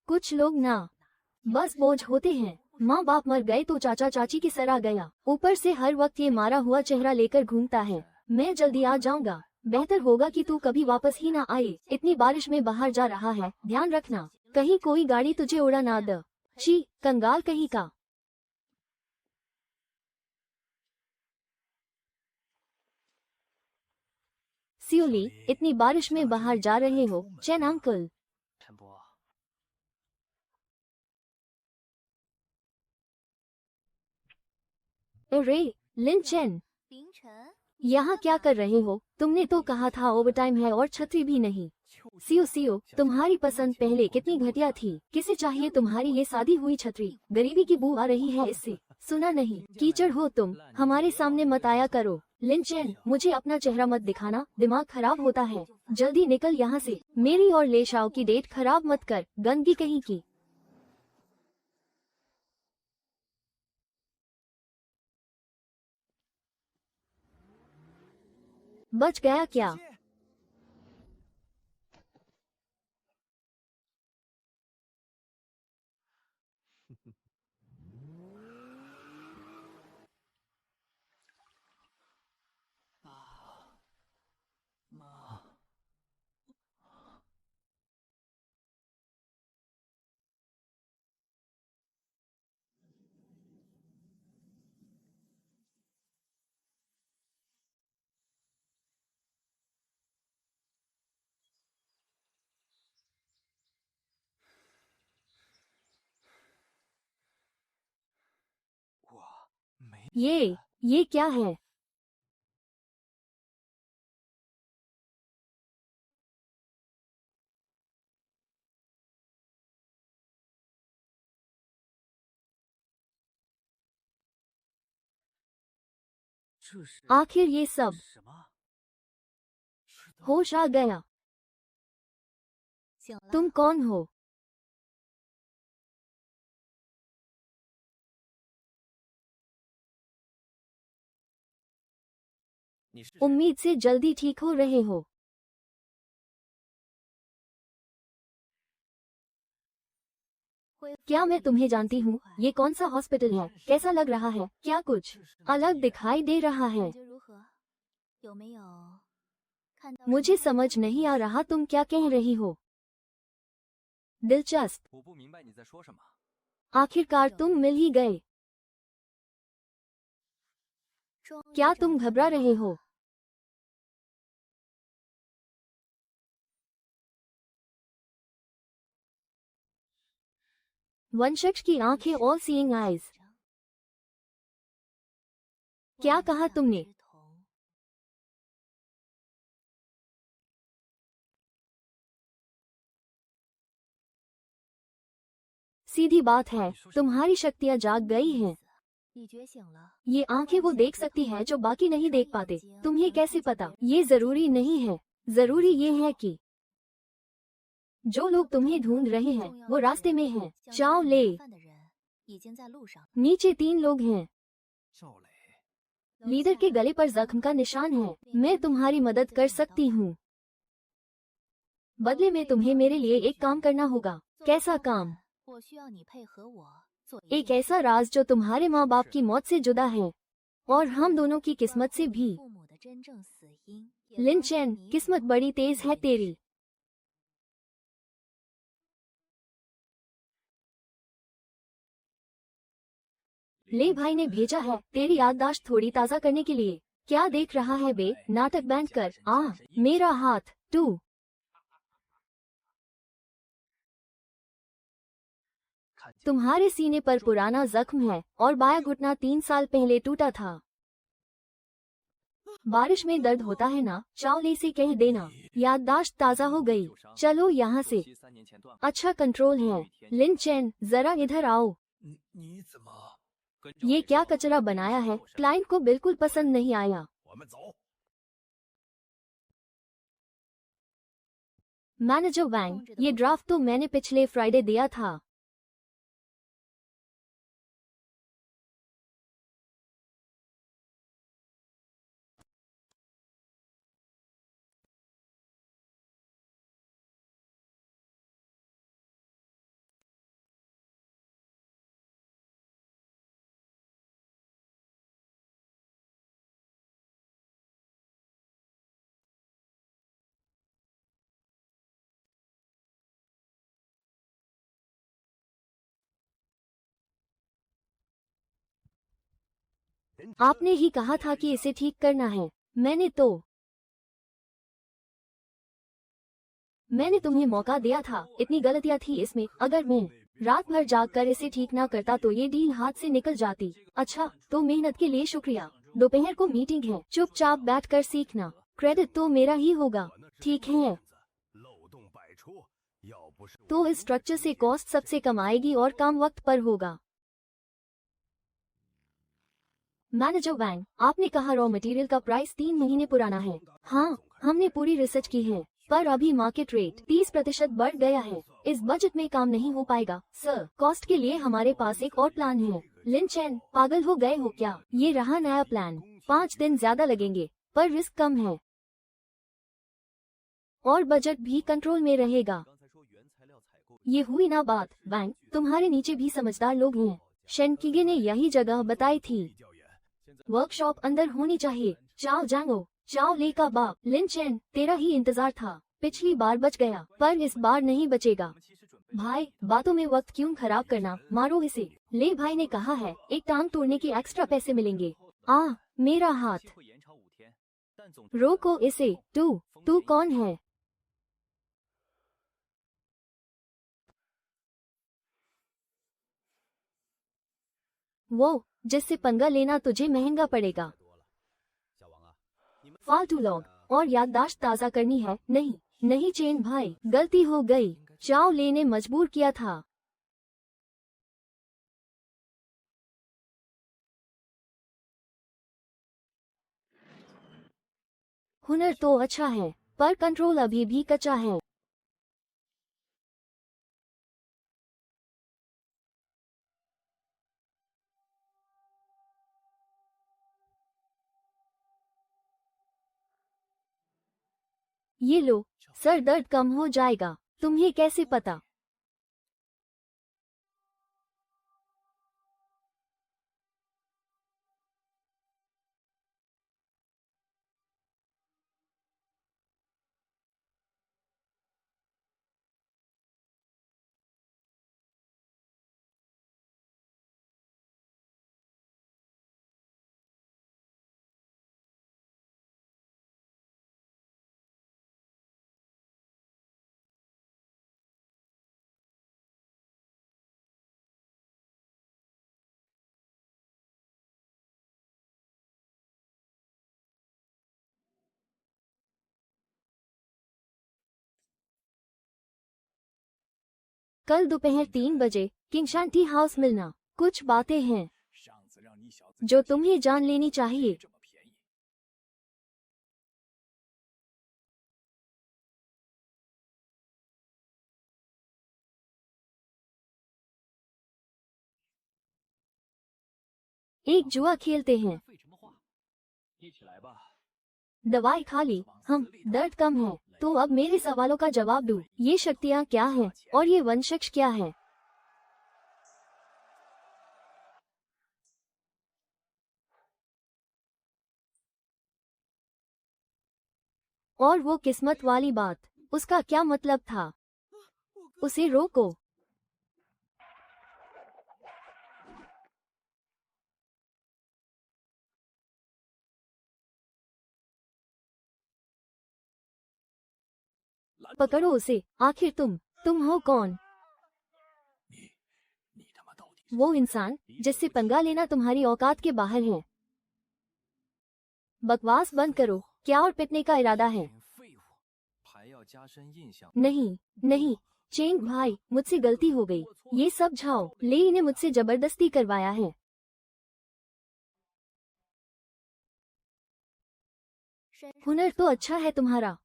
कुछ लोग ना बस बोझ होते हैं। माँ बाप मर गए तो चाचा चाची की सराह गया, ऊपर से हर वक्त ये मारा हुआ चेहरा लेकर घूमता है। मैं जल्दी आ जाऊंगा, बेहतर होगा कि तू कभी वापस ही ना आए। इतनी बारिश में बाहर जा रहा है, ध्यान रखना कहीं कोई गाड़ी तुझे उड़ा ना दे। छी, कंगाल कहीं का। सियोली, इतनी बारिश में बाहर जा रहे हो? चैन अंकल। अरे लिन चैन, यहाँ क्या कर रहे हो? तुमने तो कहा था ओवरटाइम है और छतरी भी नहीं। सियो सियो, तुम्हारी पसंद पहले कितनी घटिया थी। किसे चाहिए तुम्हारी ये शादी हुई छतरी? गरीबी की बू आ रही है इससे। सुना नहीं, कीचड़ हो तुम, हमारे सामने मत आया करो। लिंचेन, मुझे अपना चेहरा मत दिखाना, दिमाग खराब होता है। जल्दी निकल यहाँ से, मेरी और लेशाओ की डेट खराब मत कर, गंदगी कहीं की। बच गया क्या? ये क्या है? आखिर ये सब होश आ गया। तुम कौन हो? उम्मीद से जल्दी ठीक हो रहे हो। क्या मैं तुम्हें जानती हूँ? ये कौन सा हॉस्पिटल है? कैसा लग रहा है? क्या कुछ अलग दिखाई दे रहा है? मुझे समझ नहीं आ रहा तुम क्या कह रही हो। दिलचस्प, आखिरकार तुम मिल ही गए। क्या तुम घबरा रहे हो? वंशज की आंखें, ऑल सीइंग आईज। क्या कहा तुमने? सीधी बात है, तुम्हारी शक्तियाँ जाग गई हैं। ये आंखें वो देख सकती है जो बाकी नहीं देख पाते। तुम्हें कैसे पता? ये जरूरी नहीं है। जरूरी ये है कि जो लोग तुम्हें ढूंढ रहे हैं वो रास्ते में हैं। चाओ ले, नीचे 3 लोग हैं। लीडर के गले पर जख्म का निशान है। मैं तुम्हारी मदद कर सकती हूँ। बदले में तुम्हें मेरे लिए एक काम करना होगा। कैसा काम? एक ऐसा राज जो तुम्हारे माँ बाप की मौत से जुदा है और हम दोनों की किस्मत से भी। लिन चैन, किस्मत बड़ी तेज है तेरी। ले भाई ने भेजा है तेरी याददाश्त थोड़ी ताज़ा करने के लिए। क्या देख रहा है बे? नाटक बैंड कर। मेरा हाथ टू। तुम्हारे सीने पर पुराना जख्म है और बायां घुटना 3 साल पहले टूटा था। बारिश में दर्द होता है ना? चावले से कह देना याददाश्त ताज़ा हो गई। चलो यहाँ से। अच्छा कंट्रोल है। लिन चैन, जरा इधर आओ। ये क्या कचरा बनाया है? क्लाइंट को बिल्कुल पसंद नहीं आया। मैनेजर वैंग, ये ड्राफ्ट तो मैंने पिछले फ्राइडे दिया था। आपने ही कहा था कि इसे ठीक करना है। मैंने तुम्हें मौका दिया था। इतनी गलतियां थी इसमें। अगर मैं रात भर जाग कर इसे ठीक ना करता तो ये डील हाथ से निकल जाती। अच्छा, तो मेहनत के लिए शुक्रिया। दोपहर को मीटिंग है, चुपचाप बैठकर सीखना। क्रेडिट तो मेरा ही होगा। ठीक है, तो इस स्ट्रक्चर से कॉस्ट सबसे कम आएगी और काम वक्त पर होगा। मैनेजर वैंग, आपने कहा रॉ मटेरियल का प्राइस 3 महीने पुराना है। हाँ, हमने पूरी रिसर्च की है, पर अभी मार्केट रेट 30% बढ़ गया है। इस बजट में काम नहीं हो पाएगा सर। कॉस्ट के लिए हमारे पास एक और प्लान है। लिन चैन, पागल हो गए हो क्या? ये रहा नया प्लान। 5 दिन ज्यादा लगेंगे, पर रिस्क कम है और बजट भी कंट्रोल में रहेगा। ये हुई ना बात। वैंग, तुम्हारे नीचे भी समझदार लोग हैं। शेनकिगे ने यही जगह बताई थी। वर्कशॉप अंदर होनी चाहिए। चाओ जांगो, चाओ ले का बाप। लिन चैन, तेरा ही इंतजार था। पिछली बार बच गया, पर इस बार नहीं बचेगा। भाई, बातों में वक्त क्यों खराब करना, मारो इसे। ले भाई ने कहा है, एक टांग तोड़ने के एक्स्ट्रा पैसे मिलेंगे। मेरा हाथ। रोको इसे। तू कौन है? वो जिससे पंगा लेना तुझे महंगा पड़ेगा। फालतू लोग। और याददाश्त ताज़ा करनी है। नहीं नहीं चेन भाई, गलती हो गई। चाओ लेने मजबूर किया था। हुनर तो अच्छा है, पर कंट्रोल अभी भी कच्चा है। ये लो, सर दर्द कम हो जाएगा। तुम्हें कैसे पता? कल दोपहर 3 बजे किंगशान टी हाउस मिलना। कुछ बातें हैं जो तुम्हें जान लेनी चाहिए। एक जुआ खेलते हैं। दवाई खा ली। दर्द कम है। तो अब मेरे सवालों का जवाब दो। ये शक्तियाँ क्या हैं और ये वंशज क्या है? और वो किस्मत वाली बात, उसका क्या मतलब था? उसे रोको। पकड़ो उसे। आखिर तुम हो कौन? वो इंसान जिससे पंगा लेना तुम्हारी औकात के बाहर है। बकवास बंद करो। क्या और पिटने का इरादा है? नहीं नहीं चेंग भाई, मुझसे गलती हो गई। ये सब झाओ ले ने मुझसे जबरदस्ती करवाया है। हुनर तो अच्छा है तुम्हारा,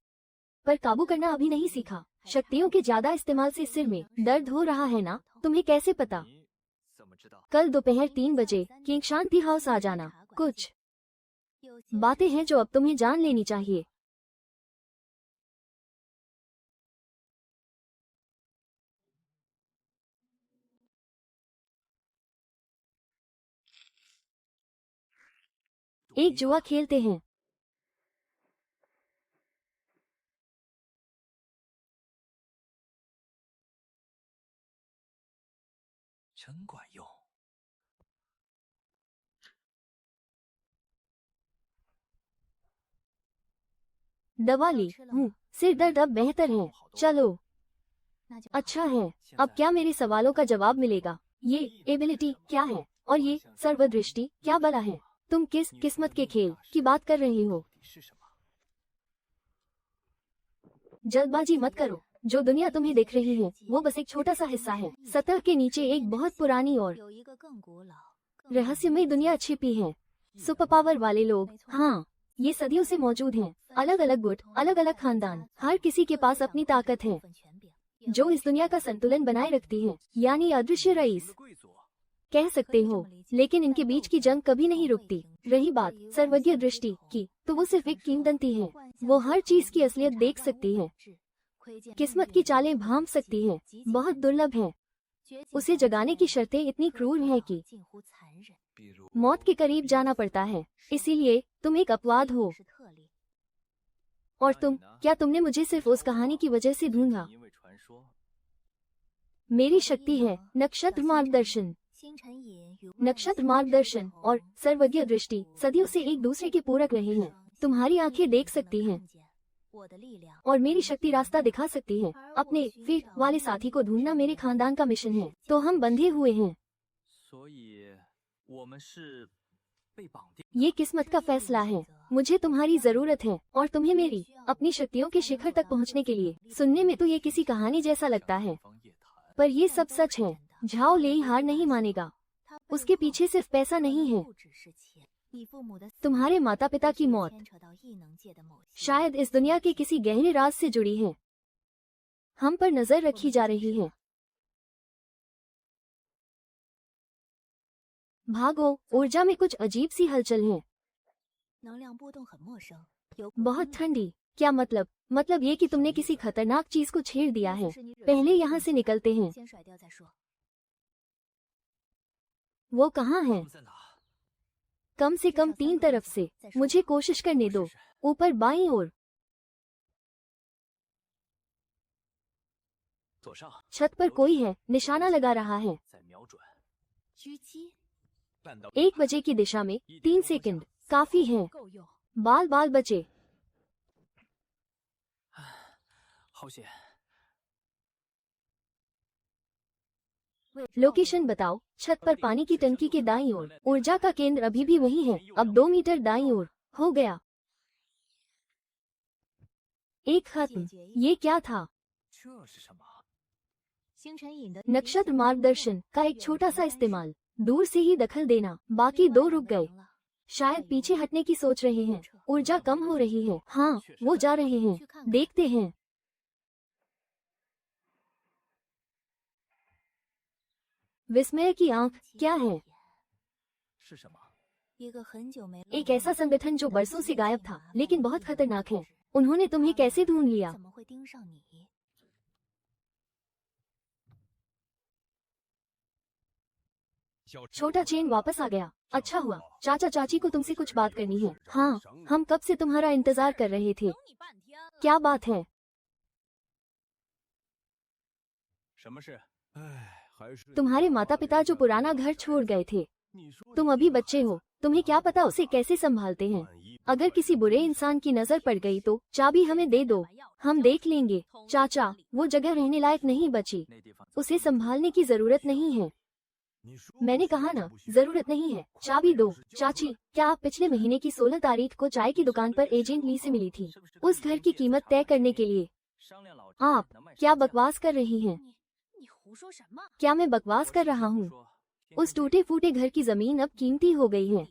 पर काबू करना अभी नहीं सीखा। शक्तियों के ज्यादा इस्तेमाल से सिर में दर्द हो रहा है ना? तुम्हें कैसे पता? कल दोपहर 3 बजे किंग शांति हाउस आ जाना। कुछ बातें हैं जो अब तुम्हें जान लेनी चाहिए। एक जुआ खेलते हैं। दवा ली हूँ, सिर दर्द अब बेहतर है, चलो। अच्छा है, अब क्या मेरे सवालों का जवाब मिलेगा? ये एबिलिटी क्या है और ये सर्वदृष्टि क्या बला है? तुम किस किस्मत के खेल की बात कर रही हो? जल्दबाजी मत करो, जो दुनिया तुम्हें दिख रही है वो बस एक छोटा सा हिस्सा है। सतह के नीचे एक बहुत पुरानी और रहस्यमय दुनिया छिपी है। सुपर पावर वाले लोग, हाँ, ये सदियों से मौजूद हैं। अलग अलग गुट, अलग अलग खानदान, हर किसी के पास अपनी ताकत है जो इस दुनिया का संतुलन बनाए रखती है, यानी अदृश्य रईस कह सकते हो। लेकिन इनके बीच की जंग कभी नहीं रुकती। रही बात सर्वज्ञ दृष्टि की, तो वो सिर्फ एक किंवदंती है। वो हर चीज की असलियत देख सकती है, किस्मत की चालें भांप सकती है, बहुत दुर्लभ है। उसे जगाने की शर्तें इतनी क्रूर हैं कि मौत के करीब जाना पड़ता है। इसीलिए तुम एक अपवाद हो। और तुम, क्या तुमने मुझे सिर्फ उस कहानी की वजह से ढूंढा? मेरी शक्ति है नक्षत्र मार्गदर्शन। नक्षत्र मार्गदर्शन और सर्वज्ञ दृष्टि सदियों से एक दूसरे के पूरक रहे हैं। तुम्हारी आंखें देख सकती हैं और मेरी शक्ति रास्ता दिखा सकती है। अपने फिर वाले साथी को ढूंढना मेरे खानदान का मिशन है, तो हम बंधे हुए हैं। ये किस्मत का फैसला है। मुझे तुम्हारी जरूरत है और तुम्हें मेरी, अपनी शक्तियों के शिखर तक पहुंचने के लिए। सुनने में तो ये किसी कहानी जैसा लगता है, पर ये सब सच है। झाओ लेई हार नहीं मानेगा। उसके पीछे सिर्फ पैसा नहीं है। तुम्हारे माता पिता की मौत शायद इस दुनिया के किसी गहरे राज से जुड़ी है। हम पर नजर रखी जा रही है। भागो, ऊर्जा में कुछ अजीब सी हलचल है। बहुत ठंडी। क्या मतलब? मतलब ये कि तुमने किसी खतरनाक चीज को छेड़ दिया है। पहले यहाँ से निकलते हैं। वो कहाँ है? कम से कम 3 तरफ से। मुझे कोशिश करने दो। ऊपर बाईं ओर। छत पर कोई है, निशाना लगा रहा है। 1 बजे की दिशा में 3 सेकंड काफी है। बाल बाल बचे। लोकेशन बताओ। छत पर पानी की टंकी के दाईं ओर। ऊर्जा का केंद्र अभी भी वही है, अब 2 मीटर दाईं ओर। हो गया। एक खत्म। ये क्या था? नक्षत्र मार्गदर्शन का एक छोटा सा इस्तेमाल। दूर से ही दखल देना। बाकी 2 रुक गए। शायद पीछे हटने की सोच रहे हैं। ऊर्जा कम हो रही है। हाँ, वो जा रहे हैं। देखते हैं। विस्मय की आंख क्या है? एक ऐसा संगठन जो बरसों से गायब था, लेकिन बहुत खतरनाक है। उन्होंने तुम्हें कैसे ढूंढ लिया? छोटा चेन वापस आ गया। अच्छा हुआ। चाचा चाची को तुमसे कुछ बात करनी है। हाँ, हम कब से तुम्हारा इंतजार कर रहे थे। क्या बात है? तुम्हारे माता पिता जो पुराना घर छोड़ गए थे। तुम अभी बच्चे हो, तुम्हें क्या पता उसे कैसे संभालते हैं। अगर किसी बुरे इंसान की नजर पड़ गई तो चाबी हमें दे दो, हम देख लेंगे। चाचा, वो जगह रहने लायक नहीं बची। उसे संभालने की जरूरत नहीं है। मैंने कहा ना, जरूरत नहीं है। चाबी दो। चाची, क्या आप पिछले महीने की 16 तारीख को चाय की दुकान पर एजेंट ली से मिली थी, उस घर की कीमत तय करने के लिए? आप क्या बकवास कर रही हैं? क्या मैं बकवास कर रहा हूँ? उस टूटे फूटे घर की जमीन अब कीमती हो गई है।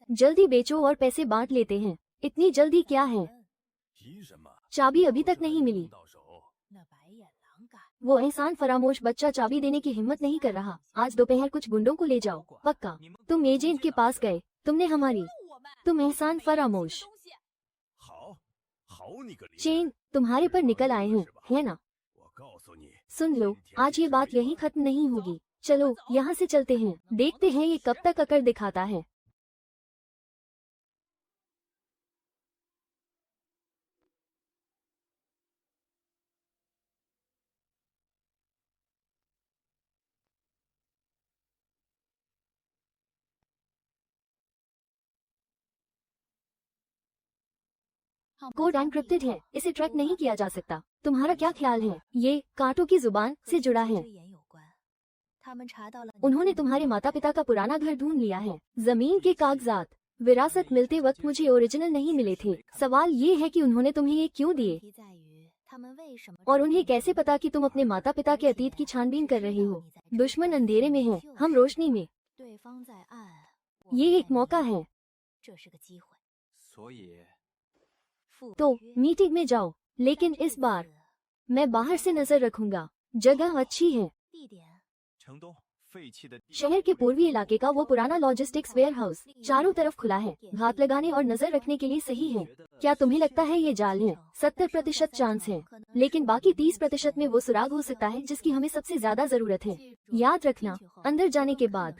जल्दी बेचो और पैसे बांट लेते हैं। इतनी जल्दी क्या है? चाबी अभी तक नहीं मिली। वो एहसान फरामोश बच्चा चाबी देने की हिम्मत नहीं कर रहा। आज दोपहर कुछ गुंडों को ले जाओ, पक्का। तुम एजेंट के पास गए, तुमने हमारी। तुम एहसान फरामोश। चेन तुम्हारे पर निकल आए हैं, है ना? सुन लो, आज ये बात यहीं खत्म नहीं होगी। चलो यहाँ से चलते हैं, देखते हैं ये कब तक अकड़ दिखाता है। कोड एनक्रिप्टेड है, इसे ट्रैक नहीं किया जा सकता। तुम्हारा क्या ख्याल है? ये कांटों की जुबान से जुड़ा है। उन्होंने तुम्हारे माता पिता का पुराना घर ढूंढ लिया है। जमीन के कागजात विरासत मिलते वक्त मुझे ओरिजिनल नहीं मिले थे। सवाल ये है कि उन्होंने तुम्हें ये क्यों दिए, और उन्हें कैसे पता कि तुम अपने माता पिता के अतीत की छानबीन कर रहे हो। दुश्मन अंधेरे में है, हम रोशनी में। ये एक मौका है। तो मीटिंग में जाओ, लेकिन इस बार मैं बाहर से नजर रखूंगा। जगह अच्छी है। शहर के पूर्वी इलाके का वो पुराना लॉजिस्टिक्स वेयर हाउस चारों तरफ खुला है, घात लगाने और नजर रखने के लिए सही है। क्या तुम्हें लगता है ये जाल है? 70% चांस है, लेकिन बाकी 30% में वो सुराग हो सकता है जिसकी हमें सबसे ज्यादा जरूरत है। याद रखना, अंदर जाने के बाद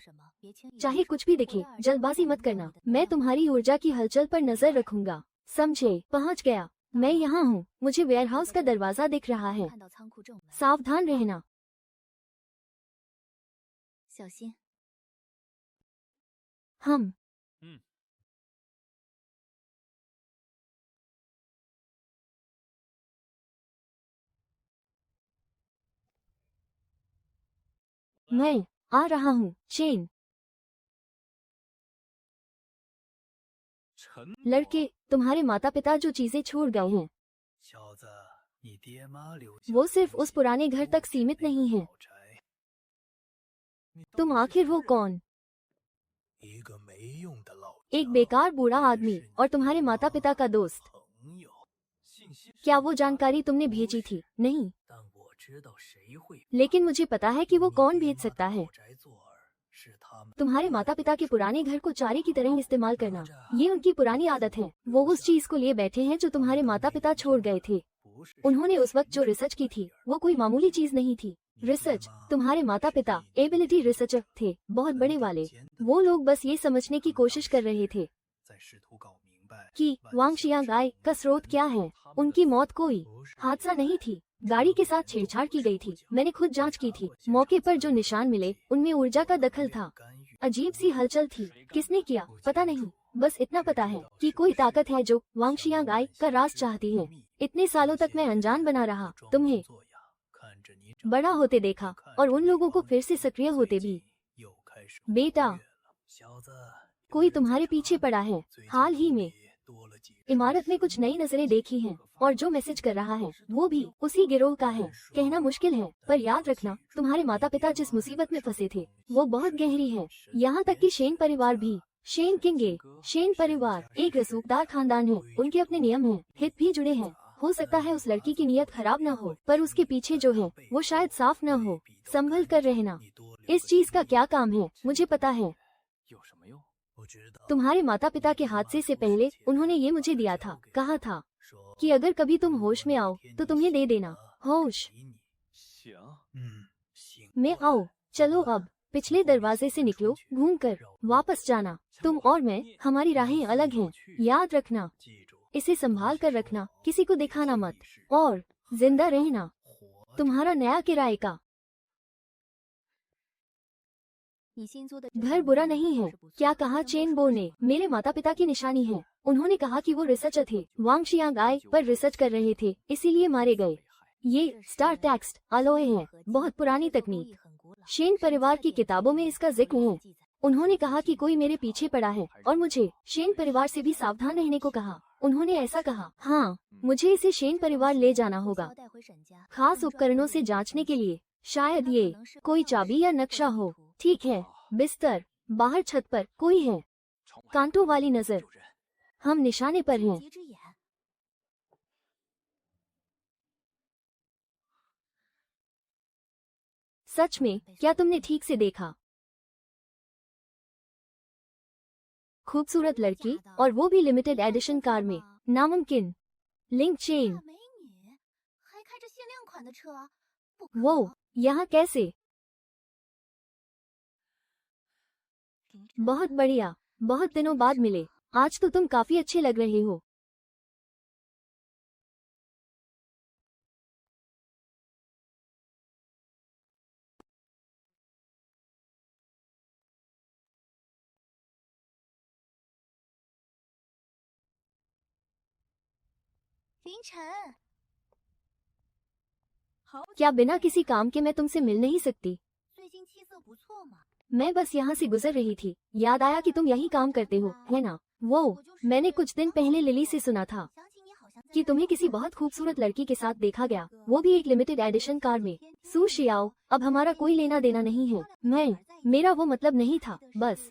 चाहे कुछ भी दिखे, जल्दबाजी मत करना। मैं तुम्हारी ऊर्जा की हलचल पर नजर रखूंगा, समझे? पहुंच गया, मैं यहाँ हूँ। मुझे वेयरहाउस का दरवाजा दिख रहा है, सावधान रहना। हम मैं आ रहा हूँ। चेन लड़के, तुम्हारे माता पिता जो चीजें छोड़ गए हैं वो सिर्फ उस पुराने घर तक सीमित नहीं है। तुम आखिर हो कौन? एक बेकार बूढ़ा आदमी और तुम्हारे माता पिता का दोस्त। क्या वो जानकारी तुमने भेजी थी? नहीं, लेकिन मुझे पता है कि वो कौन भेज सकता है। तुम्हारे माता पिता के पुराने घर को चारे की तरह इस्तेमाल करना, ये उनकी पुरानी आदत है। वो उस चीज को लिए बैठे हैं जो तुम्हारे माता पिता छोड़ गए थे। उन्होंने उस वक्त जो रिसर्च की थी वो कोई मामूली चीज नहीं थी। रिसर्च, तुम्हारे माता पिता एबिलिटी रिसर्चर थे, बहुत बड़े वाले। वो लोग बस ये समझने की कोशिश कर रहे थे कि वांगशियांग का स्रोत क्या है। उनकी मौत कोई हादसा नहीं थी, गाड़ी के साथ छेड़छाड़ की गई थी। मैंने खुद जांच की थी। मौके पर जो निशान मिले उनमें ऊर्जा का दखल था। अजीब सी हलचल थी। किसने किया पता नहीं, बस इतना पता है कि कोई ताकत है जो वांगशियांग का राज चाहती है। इतने सालों तक मैं अनजान बना रहा, तुम्हें बड़ा होते देखा और उन लोगों को फिर से सक्रिय होते भी। बेटा, कोई तुम्हारे पीछे पड़ा है। हाल ही में इमारत में कुछ नई नजरें देखी हैं, और जो मैसेज कर रहा है वो भी उसी गिरोह का है। कहना मुश्किल है, पर याद रखना, तुम्हारे माता पिता जिस मुसीबत में फंसे थे वो बहुत गहरी है। यहाँ तक कि शेन परिवार भी। शेन किंगे, शेन परिवार एक रसूखदार खानदान है। उनके अपने नियम हैं, हित भी जुड़े हैं। हो सकता है उस लड़की की नीयत खराब न हो, पर उसके पीछे जो है वो शायद साफ न हो। संभल कर रहना। इस चीज का क्या काम है मुझे पता है। तुम्हारे माता पिता के हादसे से पहले उन्होंने ये मुझे दिया था। कहा था कि अगर कभी तुम होश में आओ तो तुम्हें दे देना। होश में आओ। चलो अब पिछले दरवाजे से निकलो, घूमकर वापस जाना। तुम और मैं, हमारी राहें अलग हैं। याद रखना, इसे संभाल कर रखना, किसी को दिखाना मत, और जिंदा रहना। तुम्हारा नया किराए का घर बुरा नहीं है। क्या कहा चेन बो ने? मेरे माता पिता की निशानी है। उन्होंने कहा कि वो रिसर्चर थे, वांगशियांग पर रिसर्च कर रहे थे, इसीलिए मारे गए। ये स्टार टेक्स्ट अलोए है, बहुत पुरानी तकनीक। शेन परिवार की किताबों में इसका जिक्र है। उन्होंने कहा कि कोई मेरे पीछे पड़ा है और मुझे शेन परिवार से भी सावधान रहने को कहा। उन्होंने ऐसा कहा। हाँ, मुझे इसे शेन परिवार ले जाना होगा, खास उपकरणों से जांचने के लिए। शायद ये कोई चाबी या नक्शा हो। ठीक है, बिस्तर, बाहर छत पर कोई है। कांटों वाली नजर, हम निशाने पर हैं। सच में, क्या तुमने ठीक से देखा? खूबसूरत लड़की, और वो भी लिमिटेड एडिशन कार में। नामुमकिन। लिंक चेन, वो यहाँ कैसे? बहुत बढ़िया, बहुत दिनों बाद मिले। आज तो तुम काफी अच्छे लग रहे हो। क्या बिना किसी काम के मैं तुमसे मिल नहीं सकती? मैं बस यहाँ से गुजर रही थी, याद आया कि तुम यही काम करते हो, है ना? वो मैंने कुछ दिन पहले लिली से सुना था कि तुम्हें किसी बहुत खूबसूरत लड़की के साथ देखा गया, वो भी एक लिमिटेड एडिशन कार में। सू शियाओ, अब हमारा कोई लेना देना नहीं है। मेरा वो मतलब नहीं था, बस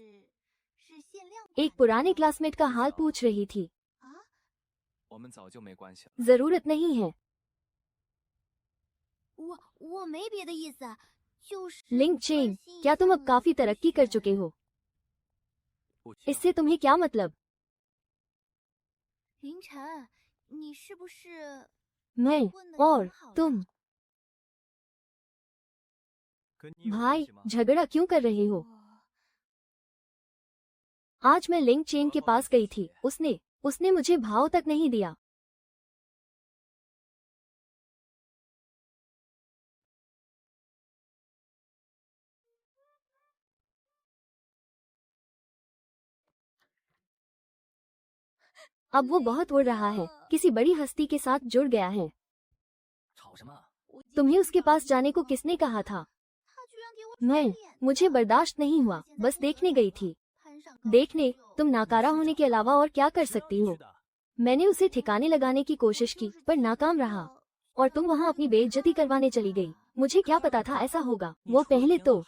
एक पुराने क्लासमेट का हाल पूछ रही थी। जरूरत नहीं है। लिंक चेन, क्या तुम अब काफी तरक्की कर चुके हो? इससे तुम्हें क्या मतलब? मैं और तुम भाई झगड़ा क्यों कर रहे हो? आज मैं लिंक चेन के पास गई थी, उसने मुझे भाव तक नहीं दिया। अब वो बहुत उड़ रहा है, किसी बड़ी हस्ती के साथ जुड़ गया है। तुम्हें उसके पास जाने को किसने कहा था? मुझे बर्दाश्त नहीं हुआ, बस देखने गई थी। देखने? तुम नाकारा होने के अलावा और क्या कर सकती हो? मैंने उसे ठिकाने लगाने की कोशिश की, पर नाकाम रहा। और तुम वहाँ अपनी बेइज्जती करवाने चली गई। मुझे क्या पता था ऐसा होगा। वो पहले तो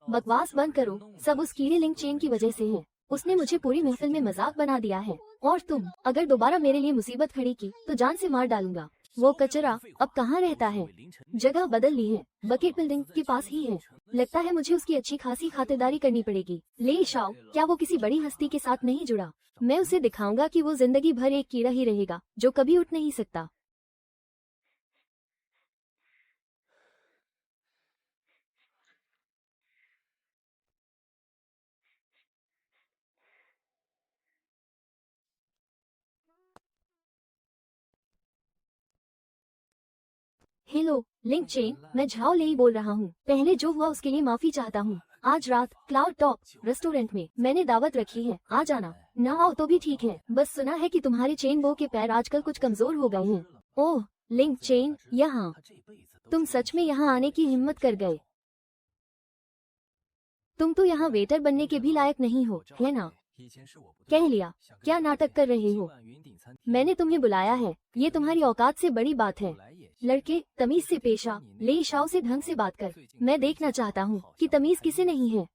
बकवास बंद करो, सब उस कीड़े लिंक चेन की वजह से है। उसने मुझे पूरी महफिल में मजाक बना दिया है। और तुम अगर दोबारा मेरे लिए मुसीबत खड़ी की तो जान से मार डालूंगा। वो कचरा अब कहाँ रहता है? जगह बदल ली है, बकेट बिल्डिंग के पास ही है। लगता है मुझे उसकी अच्छी खासी खातिरदारी करनी पड़ेगी। ले शाओ, क्या वो किसी बड़ी हस्ती के साथ नहीं जुड़ा? मैं उसे दिखाऊंगा कि वो जिंदगी भर एक कीड़ा ही रहेगा जो कभी उठ नहीं सकता। हेलो लिंक चेन, मैं झाओ लेई बोल रहा हूँ। पहले जो हुआ उसके लिए माफी चाहता हूँ। आज रात क्लाउड टॉप रेस्टोरेंट में मैंने दावत रखी है, आ जाना। ना आओ तो भी ठीक है, बस सुना है कि तुम्हारे चेन बो के पैर आजकल कुछ कमजोर हो गए हैं। ओह लिंक चेन, यहाँ तुम सच में यहाँ आने की हिम्मत कर गए? तुम तो यहाँ वेटर बनने के भी लायक नहीं हो, है ना? कह लिया। क्या नाटक कर रहे हो? मैंने तुम्हें बुलाया है, ये तुम्हारी औकात से बड़ी बात है। लड़के तमीज से पेश आ, ले शाओ से ढंग से बात कर। मैं देखना चाहता हूँ कि तमीज किसे नहीं है।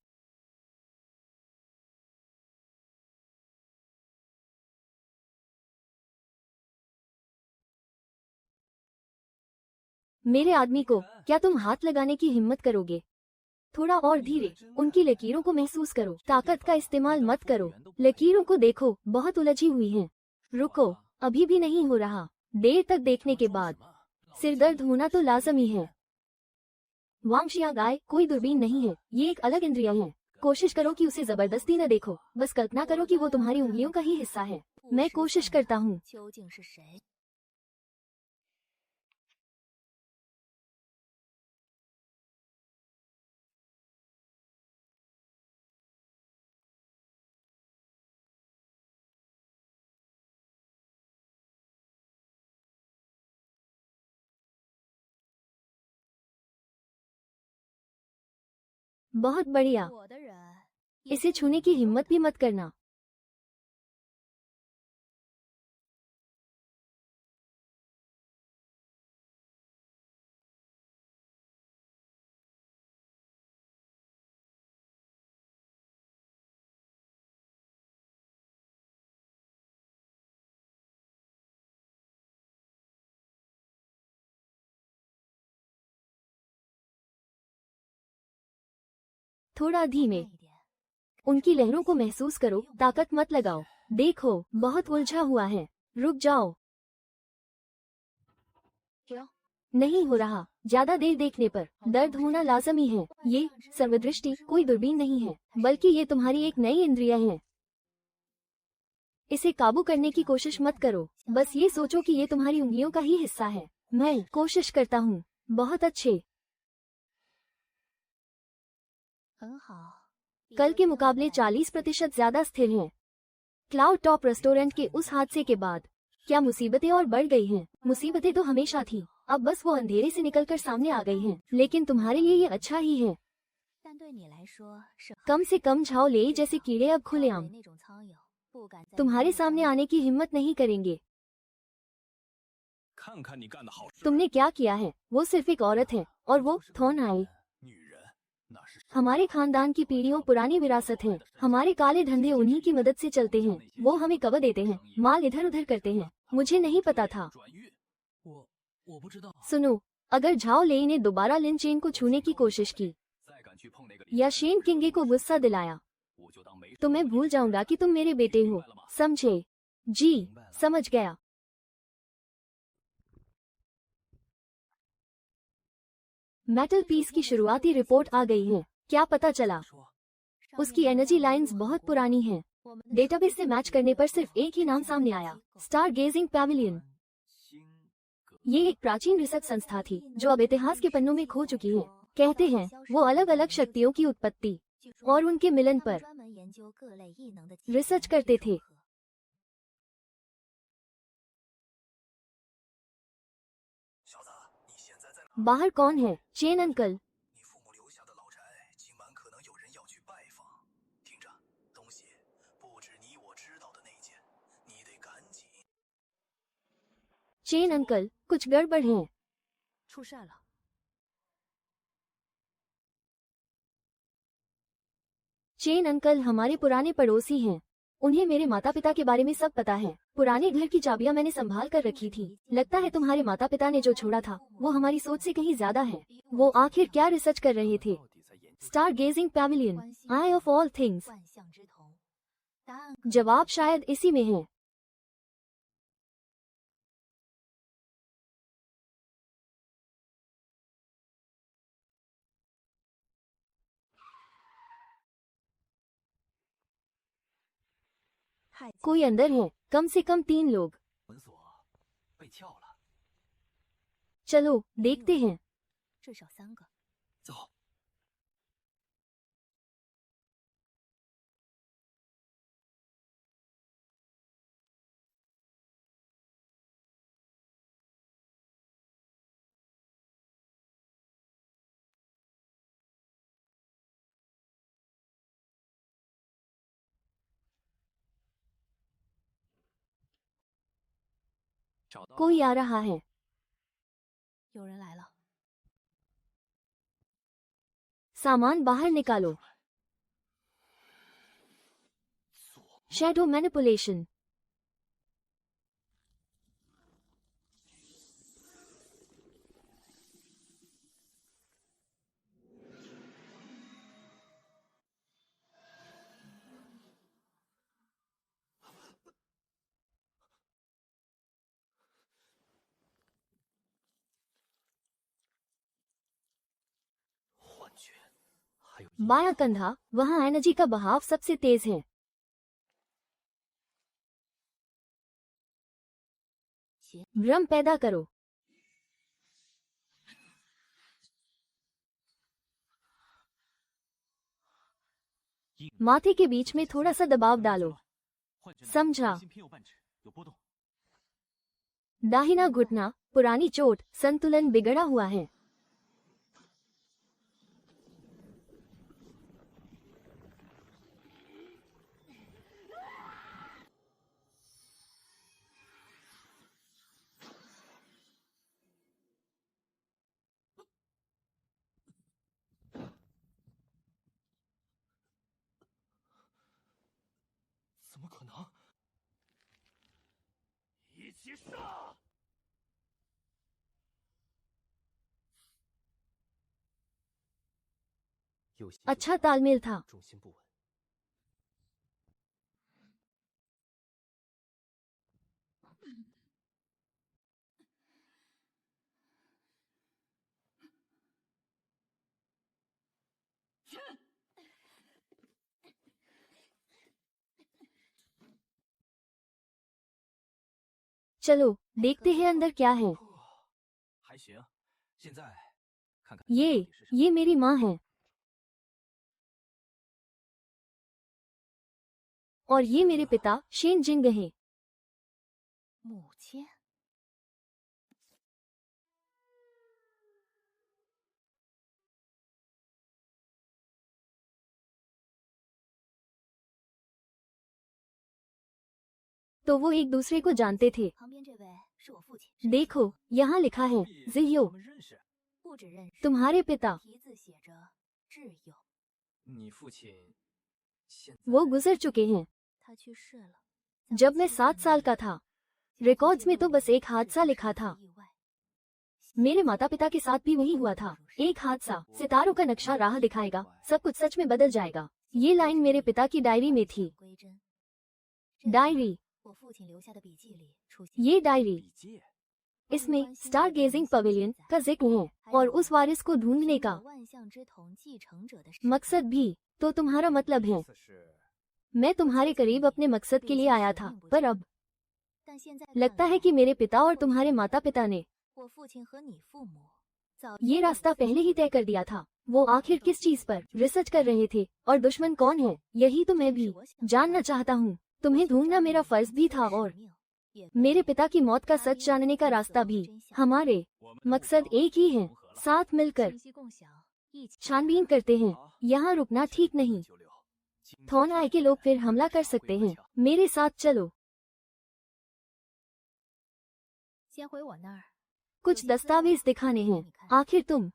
मेरे आदमी को क्या तुम हाथ लगाने की हिम्मत करोगे? थोड़ा और धीरे, उनकी लकीरों को महसूस करो, ताकत का इस्तेमाल मत करो। लकीरों को देखो, बहुत उलझी हुई हैं। रुको, अभी भी नहीं हो रहा। देर तक देखने के बाद सिरदर्द होना तो लाजमी है। वांगशिया गाय कोई दूरबीन नहीं है, ये एक अलग इंद्रिया है। कोशिश करो कि उसे जबरदस्ती न देखो, बस कल्पना करो कि वो तुम्हारी उंगलियों का ही हिस्सा है। मैं कोशिश करता हूँ। बहुत बढ़िया, इसे छूने की हिम्मत भी मत करना। थोड़ा धीमे, उनकी लहरों को महसूस करो, ताकत मत लगाओ। देखो बहुत उलझा हुआ है, रुक जाओ। नहीं हो रहा। ज्यादा देर देखने पर दर्द होना लाजमी है। ये सर्वदृष्टि कोई दूरबीन नहीं है, बल्कि ये तुम्हारी एक नई इंद्रिया है। इसे काबू करने की कोशिश मत करो, बस ये सोचो कि ये तुम्हारी उंगलियों का ही हिस्सा है। मैं कोशिश करता हूँ। बहुत अच्छे। कल के मुकाबले 40% ज्यादा स्थिर हैं। क्लाउड टॉप रेस्टोरेंट के उस हादसे के बाद क्या मुसीबतें और बढ़ गई हैं? मुसीबतें तो हमेशा थी, अब बस वो अंधेरे से निकलकर सामने आ गई हैं। लेकिन तुम्हारे लिए ये अच्छा ही है। कम से कम झाओ ले जैसे कीड़े अब खुलेआम तुम्हारे सामने आने की हिम्मत नहीं करेंगे। तुमने क्या किया है? वो सिर्फ एक औरत है, और वो थॉन आई। हमारे खानदान की पीढ़ियों पुरानी विरासत है। हमारे काले धंधे उन्हीं की मदद से चलते हैं। वो हमें कवर देते हैं, माल इधर उधर करते हैं। मुझे नहीं पता था। सुनो, अगर झाओ लेई ने दोबारा लिन चेन को छूने की कोशिश की या शेन किंगे को गुस्सा दिलाया, तो मैं भूल जाऊंगा कि तुम मेरे बेटे हो। समझे? जी, समझ गया। मेटल पीस की शुरुआती रिपोर्ट आ गई है। क्या पता चला? उसकी एनर्जी लाइंस बहुत पुरानी हैं। डेटाबेस से मैच करने पर सिर्फ एक ही नाम सामने आया, स्टार गेजिंग पैविलियन। ये एक प्राचीन रिसर्च संस्था थी जो अब इतिहास के पन्नों में खो चुकी है। कहते हैं वो अलग अलग शक्तियों की उत्पत्ति और उनके मिलन पर रिसर्च करते थे। बाहर कौन है? Chain uncle. चेन अंकल, कुछ गड़बड़ है। चेन अंकल हमारे पुराने पड़ोसी हैं। उन्हें मेरे माता पिता के बारे में सब पता है। पुराने घर की चाबियां मैंने संभाल कर रखी थी। लगता है तुम्हारे माता पिता ने जो छोड़ा था वो हमारी सोच से कहीं ज्यादा है। वो आखिर क्या रिसर्च कर रहे थे? Star gazing pavilion, eye of all things. जवाब शायद इसी में है। कोई अंदर है, कम से कम 3 लोग। चलो देखते हैं। कोई आ रहा है। सामान बाहर निकालो। Shadow manipulation. बायां कंधा, वहाँ एनर्जी का बहाव सबसे तेज है। भ्रम पैदा करो। माथे के बीच में थोड़ा सा दबाव डालो। समझा? दाहिना घुटना, पुरानी चोट, संतुलन बिगड़ा हुआ है। अच्छा तालमेल था। चलो देखते हैं अंदर क्या है। ये मेरी माँ है। और ये मेरे पिता शेन जिंग हैं। 母亲。तो वो एक दूसरे को जानते थे। 旁边这位是我父亲。 देखो यहाँ लिखा है जियो, 我们认识。 不止认识， तुम्हारे पिता। 题字写着挚友。 你父亲现在 वो गुजर चुके हैं 他去世了。 जब मैं 7 साल का था। रिकॉर्ड्स में तो बस एक हादसा लिखा था। मेरे माता पिता के साथ भी वही हुआ था, एक हादसा। सितारों का नक्शा राह दिखाएगा, सब कुछ सच में बदल जाएगा। ये लाइन मेरे पिता की डायरी में थी। 归真。 डायरी, 我父亲留下的笔记里出现。 ये डायरी, 笔记。 इसमें स्टार गेजिंग पवेलियन का जिक्र है और उस वारिस को ढूंढने का 万象之瞳继承者的事。 मकसद भी। तो तुम्हारा मतलब है 意思是 मैं तुम्हारे करीब अपने मकसद के लिए आया था, पर अब 但现在 लगता है कि मेरे पिता और तुम्हारे माता पिता ने 我父亲和你父母早 ये रास्ता पहले ही तय कर दिया था। वो आखिर किस चीज पर रिसर्च कर रहे थे और दुश्मन कौन है, यही तो मैं भी जानना चाहता हूँ। तुम्हें ढूंढना मेरा फर्ज भी था और मेरे पिता की मौत का सच जानने का रास्ता भी। हमारे मकसद एक ही है, साथ मिलकर 信息共享，一起 छानबीन करते हैं। यहाँ रुकना ठीक नहीं। 96 थॉन आय के लोग फिर हमला कर सकते हैं। मेरे साथ चलो। 先回我那儿。 कुछ दस्तावेज दिखाने हैं। आखिर तुम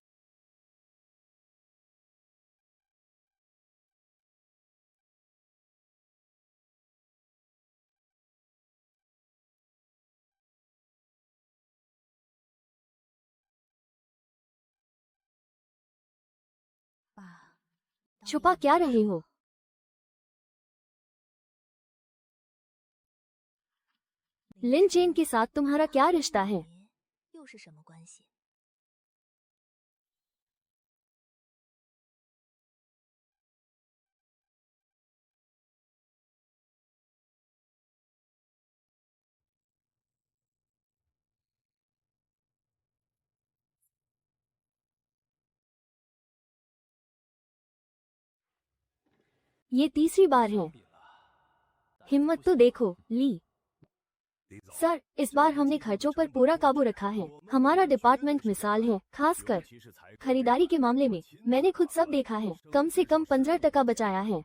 छुपा क्या रहे हो? लिन चेन के साथ तुम्हारा क्या रिश्ता है? 又是什么关系？ ये तीसरी बार है। हिम्मत तो देखो ली। सर, इस बार हमने खर्चों पर पूरा काबू रखा है। हमारा डिपार्टमेंट मिसाल है, खासकर खरीदारी के मामले में। मैंने खुद सब देखा है, कम से कम 15% बचाया है।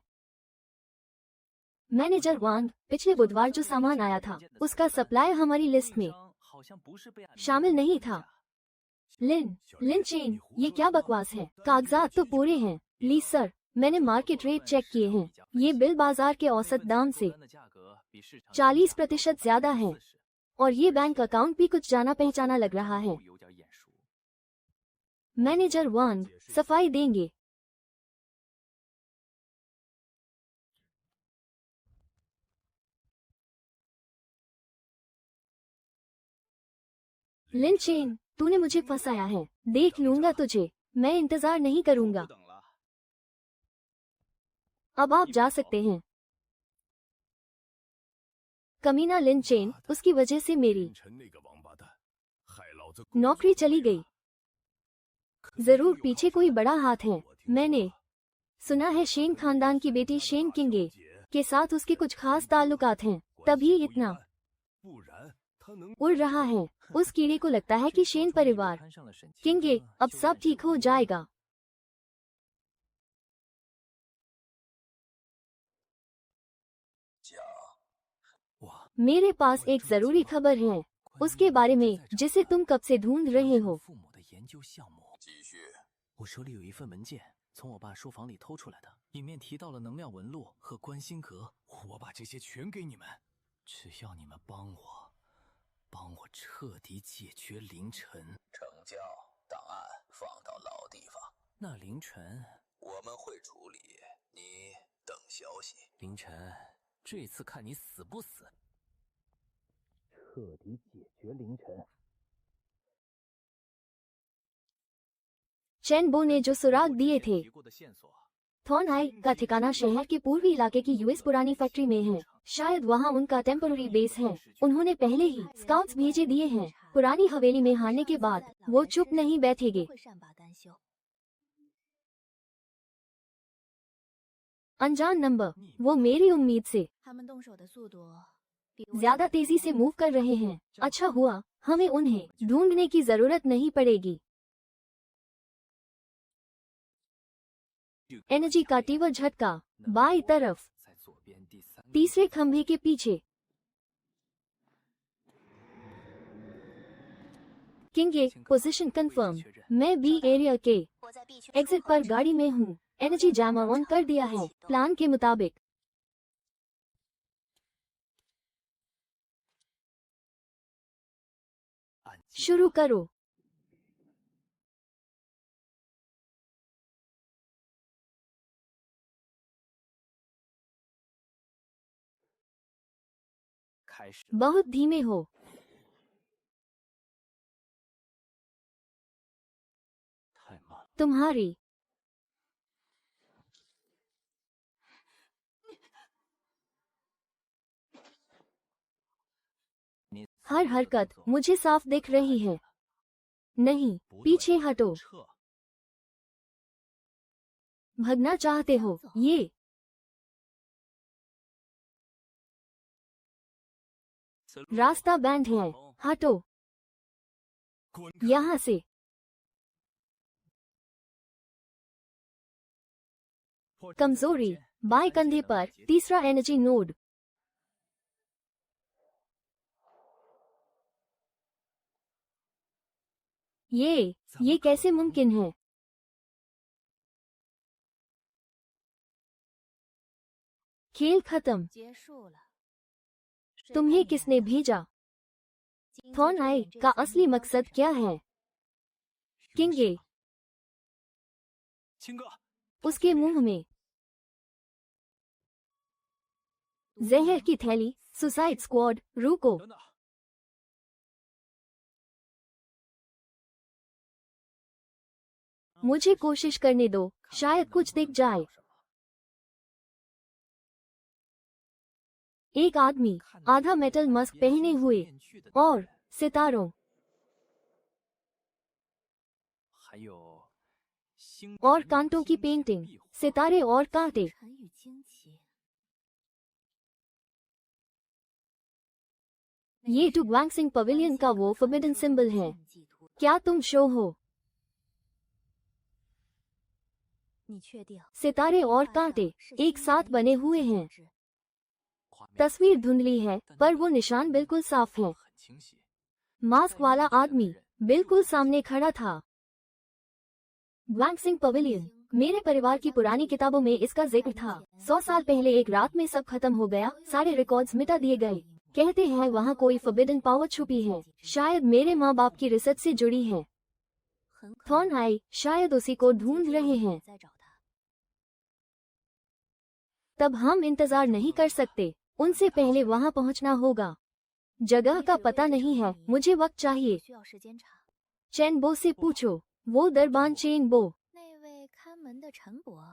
मैनेजर वांग, पिछले बुधवार जो सामान आया था उसका सप्लाई हमारी लिस्ट में 好像不是被按 शामिल नहीं था। लिन चेन, ये क्या बकवास है? कागजात तो पूरे हैं। ली सर, मैंने मार्केट रेट चेक किए हैं। ये बिल बाजार के औसत दाम से 40% ज्यादा है और ये बैंक अकाउंट भी कुछ जाना पहचाना लग रहा है। 有点眼熟。 मैनेजर वांग सफाई देंगे। लिन चेन, तूने मुझे फंसाया है। देख लूंगा तुझे। मैं इंतजार नहीं करूंगा। 不等了。 अब आप जा सकते हैं। कमीना लिन चेन, उसकी वजह से मेरी 陈那个王八蛋，害老子 नौकरी चली गई। जरूर पीछे कोई बड़ा हाथ है। मैंने सुना है शेन खानदान की बेटी शेन किंगे के साथ उसके कुछ खास ताल्लुकात हैं, तभी इतना 不然他能 उड़ रहा है। उस कीड़े को लगता है कि शेन परिवार 攀上了沈清 किंगे, अब सब ठीक हो जाएगा। मेरे पास एक जरूरी खबर है उसके बारे में जिसे तुम कब से ढूंढ रहे हो। 父母的研究项目。 继续。 我手里有一份文件，从我爸书房里偷出来的，里面提到了能量纹路和观星阁。我把这些全给你们。只要你们帮我彻底解决凌晨。成交，档案放到老地方，那凌晨，我们会处理。你等消息。凌晨，这次看你死不死。彻底解决凌晨。 चैन बो ने जो सुराग दिए थे 提过的线索。 थॉन हाई का ठिकाना शहर के पूर्वी इलाके की यूएस पुरानी फैक्ट्री में है। शायद वहाँ उनका टेम्पररी बेस है। उन्होंने पहले ही स्काउट्स भेजे दिए हैं। पुरानी हवेली में हारने के बाद वो चुप नहीं बैठेंगे। 会善罢甘休。 अनजान नंबर, वो मेरी उम्मीद से 他们动手的速度 ज्यादा तेजी से मूव कर रहे हैं। अच्छा हुआ, हमें उन्हें ढूंढने की जरूरत नहीं पड़ेगी। एनर्जी का तीव्र झटका बाईं तरफ, 在左边第三个 तीसरे खंभे के पीछे। किंगे, पोजीशन कंफर्म। मैं बी एरिया के 我在 B 区 एग्जिट पर गाड़ी में हूँ। एनर्जी जैमर ऑन कर दिया है प्लान के मुताबिक। 按计 शुरू करो। 开始 बहुत धीमे हो। 太慢了。 तुम्हारी你 हर हरकत मुझे साफ दिख रही है। नहीं, 不对 पीछे हटो। 撤， भगना चाहते हो। ये 此路 रास्ता बैंड है। हटो 滚开！ यहाँ से। कमजोरी बाएं कंधे पर, तीसरा एनर्जी नोड। ये कैसे मुमकिन है? खेल खत्म। 结束了。谁 तुम्हें 派你 किसने 来的 भेजा? 今天 थॉर्न 这 आई 种 का 这 असली 些 मकसद क्या है? 凶 किंगे 手青哥， उसके मुंह में जहर की थैली। सुसाइड स्क्वाड, रुको। 等等， मुझे कोशिश करने दो, 看 शायद 能 कुछ 不能 दिख 找 जाए। 到什么 एक आदमी 看到 आधा 一个 मेटल 戴 मास्क 边 पहने 金属 हुए 面具的男 और 人 सितारों 还有星 और 辰与 कांटों की 金钱 पेंटिंग। 壁画 सितारे और कांटे। 尘与惊奇。 ये टू ग्वांग सिंह पवेलियन का वो फोर्बिडन सिंबल है। क्या तुम शो हो? 你确定 सितारे और 画 कांटे 上是 एक 星 साथ 辰 बने 与 हुए 金 हैं। 字制 画面 तस्वीर धुंधली है, पर वो निशान बिल्कुल साफ है। 很清晰。 मास्क वाला आदमी बिल्कुल सामने खड़ा था। ग्वांग सिंह पवेलियन। मेरे परिवार की पुरानी किताबों में इसका जिक्र था। 100 साल पहले एक रात में सब खत्म हो गया, सारे रिकॉर्ड्स मिटा दिए गए। कहते हैं वहाँ कोई फोर्बिडन पावर छुपी है, शायद मेरे माँ बाप की रिसर्च से जुड़ी है। 很可 थॉर्न 能 आई शायद उसी को 结 ढूंढ 局 रहे 也 हैं। 在找他。 तब हम इंतजार नहीं कर सकते, उनसे पहले वहाँ पहुँचना होगा। जगह का पता नहीं है, मुझे वक्त चाहिए। 需要时间查。 चैन बो से पूछो। वो दरबान चेन बो। 那位看门的陈伯，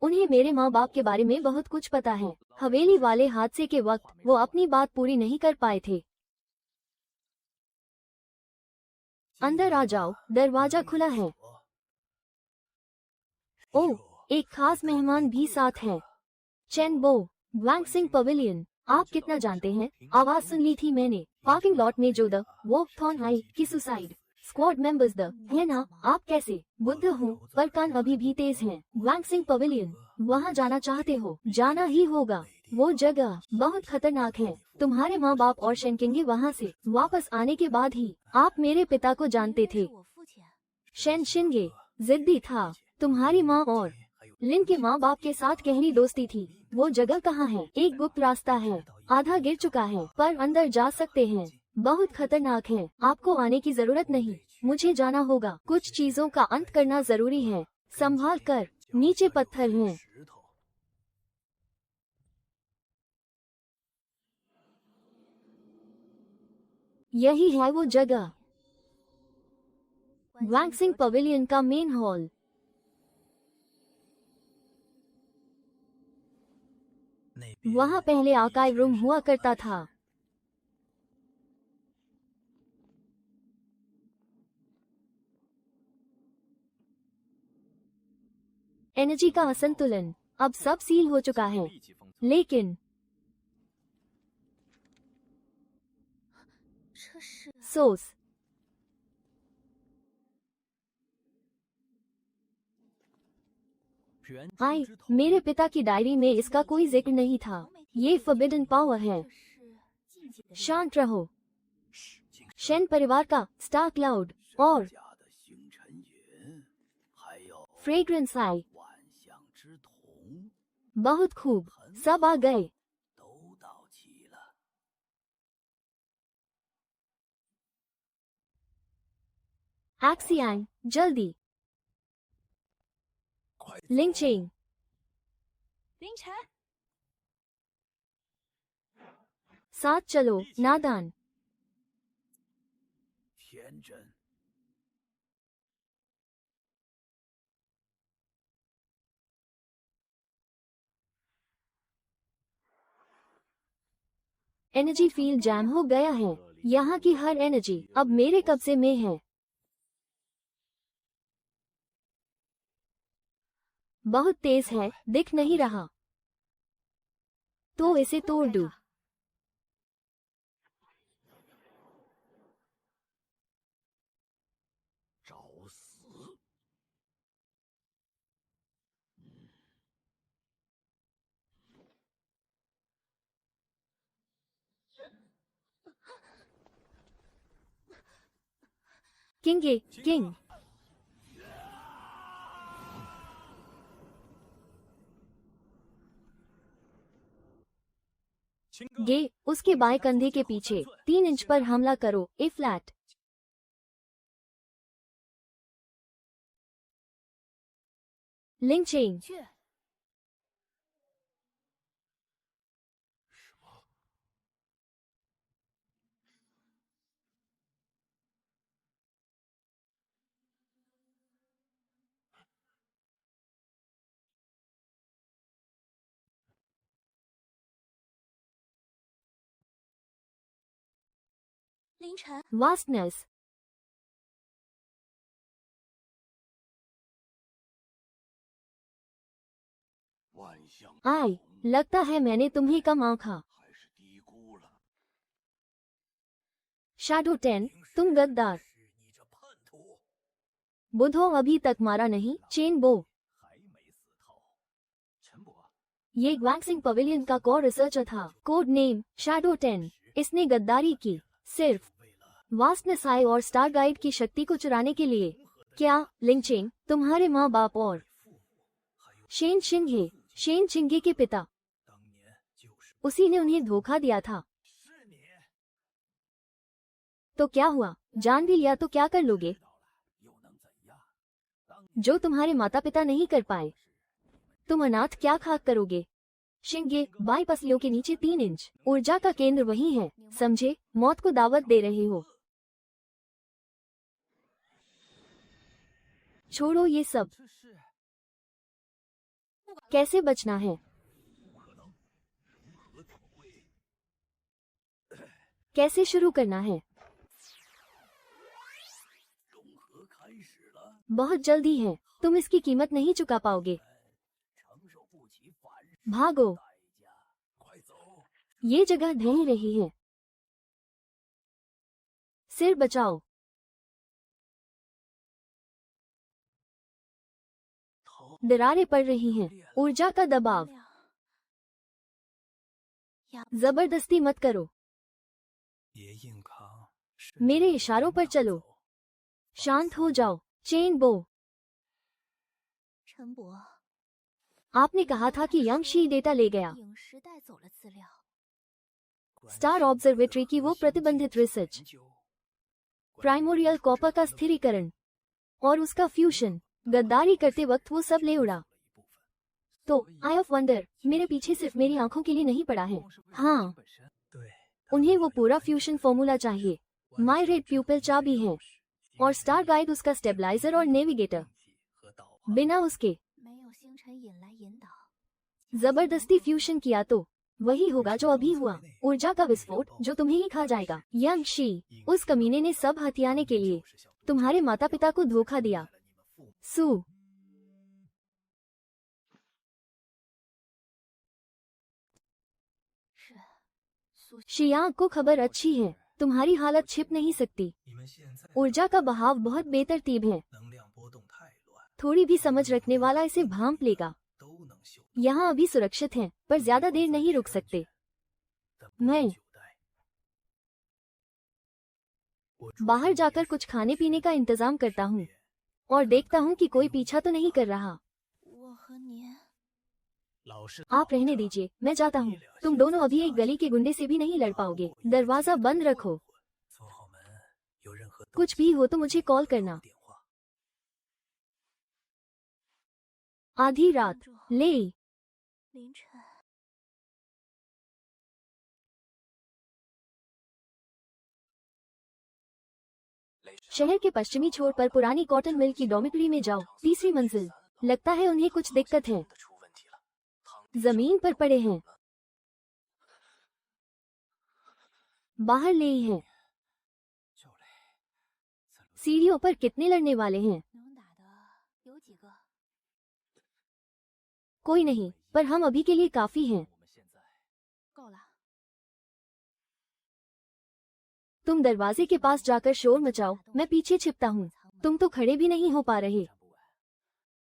उन्हें मेरे माँ बाप के बारे में बहुत कुछ पता है। हवेली वाले हादसे के वक्त वो अपनी बात पूरी नहीं कर पाए थे। अंदर आ जाओ, दरवाजा खुला है। ओह, एक खास मेहमान भी साथ है। चैन बो, ग्वांग सिंह पवेलियन। आप कितना जानते हैं? आवाज सुन ली थी मैंने। पार्किंग लॉट में जो द वो थॉर्न आई की सुसाइड स्क्वाड मेंबर्स द है ना? आप कैसे? बुद्ध हूँ, पर कान अभी भी तेज हैं। ग्वांग सिंह पवेलियन, वहाँ जाना चाहते हो? जाना ही होगा। वो जगह बहुत खतरनाक है। तुम्हारे माँ बाप और शेनकिंगे वहाँ से वापस आने के बाद ही आप मेरे पिता को जानते 应该 थे। 是我父亲。 शेन शिंगे जिद्दी था। तुम्हारी माँ और लिन के माँ बाप के साथ गहरी दोस्ती थी। वो जगह कहाँ है? एक गुप्त रास्ता है, आधा गिर चुका है, पर अंदर जा सकते हैं। बहुत खतरनाक है, आपको आने की जरूरत नहीं। मुझे जाना होगा, कुछ चीजों का अंत करना जरूरी है। संभाल कर, नीचे पत्थर हैं। 石头 यही है वो जगह, 关 ग्वांग 心 सिंह 得 पवेलियन का मेन हॉल। 那边 वहाँ पहले आर्काइव रूम हुआ करता था। एनर्जी का असंतुलन, अब सब सील हो चुका है। 立即封存。 लेकिन 是 सोर्स। 人 हाय 之头 मेरे पिता की डायरी में इसका कोई जिक्र नहीं था। ये फॉरबिडन पावर है। 这是禁忌的力量 शांत रहो। 精 शेन परिवार का स्टार क्लाउड और 家的星辰云，还有 फ्रेग्रेंस आई। 万象之瞳 बहुत खूब, सब आ गए। 都到齐了。 एक्सियांग जल्दी। 快走 लिंचिंग 凌晨， साथ चलो नादान। 天真。 एनर्जी फील्ड जैम हो गया है। यहाँ की हर एनर्जी अब मेरे कब्जे में है। बहुत तेज है, दिख नहीं रहा। तो इसे तोड़ दूं। 找死！ किंग ए किंग। 青哥， गे उसके बाएं कंधे के पीछे 3 इंच पर हमला करो। A flat. Lynching 去 凌晨， vastness. 万象 आई लगता है मैंने तुम्हें कम आंखा। 还是低估了。 शैडो 10 तुम गद्दार। 是你这叛徒， बुधो अभी तक मारा नहीं। चेन बो 还没死透。陈伯， ये वैक्सिंग पवेलियन का कोर रिसर्चर था। Code name shadow 10। इसने गद्दारी की सिर्फ 为了 वास्टनेस आई और स्टार गाइड की शक्ति को चुराने के लिए। क्या लिंचिंग तुम्हारे माँ बाप और 父母，还有 शेन शिंगे, शेन चिंगे के पिता, 当年就是 उसी ने उन्हें धोखा दिया था। 是你。 तो क्या हुआ? जान भी लिया तो क्या कर लोगे? 知道了又能怎样？当 जो तुम्हारे माता पिता नहीं कर पाए। तुम अनाथ क्या खाक करोगे? शिंगे बाई पसलियों के नीचे 3 इंच। ऊर्जा का केंद्र वही है, समझे? मौत को दावत दे रहे हो। छोड़ो ये सब। 这是 कैसे बचना है? 不可能，如何可会？ कैसे शुरू करना है? 融合开始了， बहुत जल्दी है, तुम इसकी कीमत नहीं चुका पाओगे। 承受不起反噬 भागो, 代价。快走！ ये जगह ढह रही है। सिर बचाओ। 头 दरारें पड़ रही हैं। ऊर्जा का दबाव। 亮，压 जबरदस्ती मत करो। 别硬扛， मेरे इशारों पर चलो। शांत हो जाओ। चेन बो 陈伯， आपने कहा था कि यंग शी डेटा ले गया। 影时带走了资料， स्टार ऑब्जर्वेटरी की वो प्रतिबंधित रिसर्च, 研究 प्राइमोरियल कॉपर का स्थिरीकरण और उसका फ्यूशन। गद्दारी करते वक्त वो सब ले उड़ा। 了一部分。 तो आई ऑफ वंडर मेरे पीछे सिर्फ मेरी आंखों के लिए नहीं पड़ा है। 光是为了 हाँ 本身， 对， उन्हें वो पूरा फ्यूशन फॉर्मूला चाहिए। माई रेड प्यूपिल चाबी है और स्टार गाइड उसका स्टेबलाइजर और नेविगेटर। 和导航 बिना उसके 没有星辰引来引导， जबरदस्ती फ्यूशन किया तो वही होगा जो अभी हुआ। ऊर्जा का विस्फोट जो तुम्हें ही खा जाएगा। यंग शी उस कमीने ने सब हथियाने के लिए 就是小 तुम्हारे माता पिता को धोखा दिया। 了你们父母 सू 是苏 शियांग को खबर अच्छी है, तुम्हारी हालत छिप नहीं सकती। 你们现在 ऊर्जा का बहाव बहुत बेतरतीब है। 能量波动太乱， थोड़ी भी समझ रखने वाला इसे भांप लेगा। 都能嗅 यहाँ अभी सुरक्षित हैं, पर ज्यादा देर नहीं रुक सकते। 但不能 मैं 久待。我出 बाहर 去 जाकर 也是 कुछ खाने पीने का इंतजाम करता हूँ 顺便 और देखता हूँ कि कोई पीछा तो नहीं कर रहा। 我和您 老是 आप रहने दीजिए, मैं जाता हूँ। तुम दोनों अभी एक गली के गुंडे से भी नहीं लड़ पाओगे। दरवाजा बंद रखो। 锁好门，有任何动 कुछ 静 भी हो तो मुझे कॉल करना। 电话。 आधी रात, ले 凌晨， 雷神， शहर के पश्चिमी छोर पर पुरानी कॉटन मिल की डॉर्मिटरी में जाओ, तीसरी मंजिल। लगता है उन्हें कुछ दिक्कत है। 的出问题了。堂 जमीन पर पड़े हैं। बाहर ले ही हैं। 就雷， सीढ़ियों पर कितने लड़ने वाले हैं? 能打的有几个？ कोई नहीं, पर हम अभी के लिए काफी हैं। 我们现在够了。 तुम दरवाजे के पास जाकर शोर मचाओ, मैं पीछे छिपता हूँ। तुम तो खड़े भी नहीं हो पा रहे, 站不稳，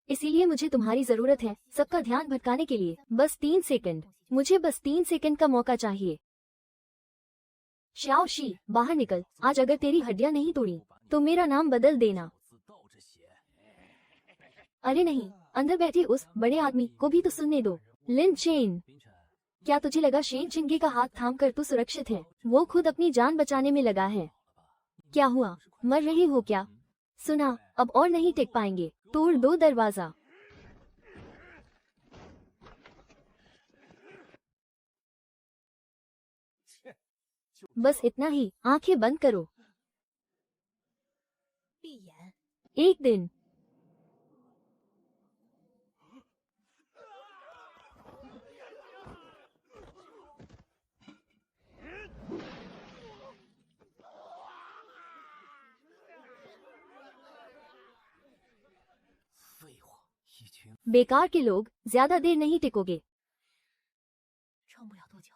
इसीलिए मुझे तुम्हारी जरूरत है, सबका ध्यान भटकाने के लिए। बस 3 सेकंड, मुझे बस 3 सेकंड का मौका चाहिए। श्याओ शी, बाहर निकल। आज अगर तेरी हड्डियां नहीं तोड़ी तो मेरा नाम बदल देना। 字倒着写。 अरे नहीं, अंदर बैठे उस बड़े आदमी को भी तो सुनने दो। लिन चेन, 凌晨， क्या तुझे लगा शेन चिंगे का हाथ थाम कर तू सुरक्षित है? वो खुद अपनी जान बचाने में लगा है। क्या हुआ, मर रहे हो क्या? सुना, अब और नहीं टिक पाएंगे, तोड़ दो दरवाजा। बस इतना ही, आंखें बंद करो। 闭眼， एक दिन 废话，一群 बेकार के लोग, ज्यादा देर नहीं टिकोगे। 撑不了多久。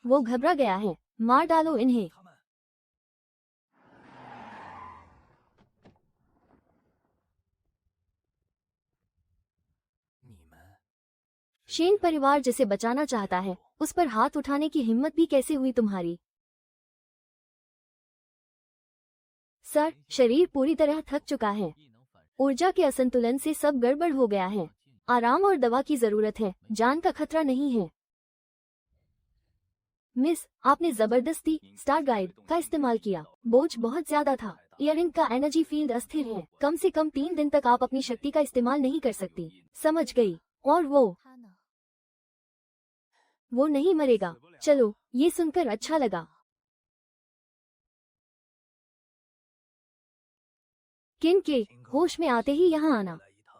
वो घबरा गया है, मार डालो इन्हें। 他们 你们 शेन परिवार जिसे बचाना चाहता है, उस पर हाथ उठाने की हिम्मत भी कैसे हुई तुम्हारी? सर, शरीर पूरी तरह थक चुका है। 异能反 ऊर्जा के असंतुलन से सब गड़बड़ हो गया है। आराम और दवा की जरूरत है, जान का खतरा नहीं है। मिस, आपने जबरदस्ती स्टार गाइड का इस्तेमाल किया। बोझ बहुत ज्यादा था। इयरिंग का एनर्जी फील्ड अस्थिर है। कम से कम 3 दिन तक आप अपनी शक्ति का इस्तेमाल नहीं कर सकती। समझ गई। और वो 他呢？ वो नहीं मरेगा। चलो, ये सुनकर अच्छा लगा। किन के होश में आते ही यहाँ आना। 来一趟，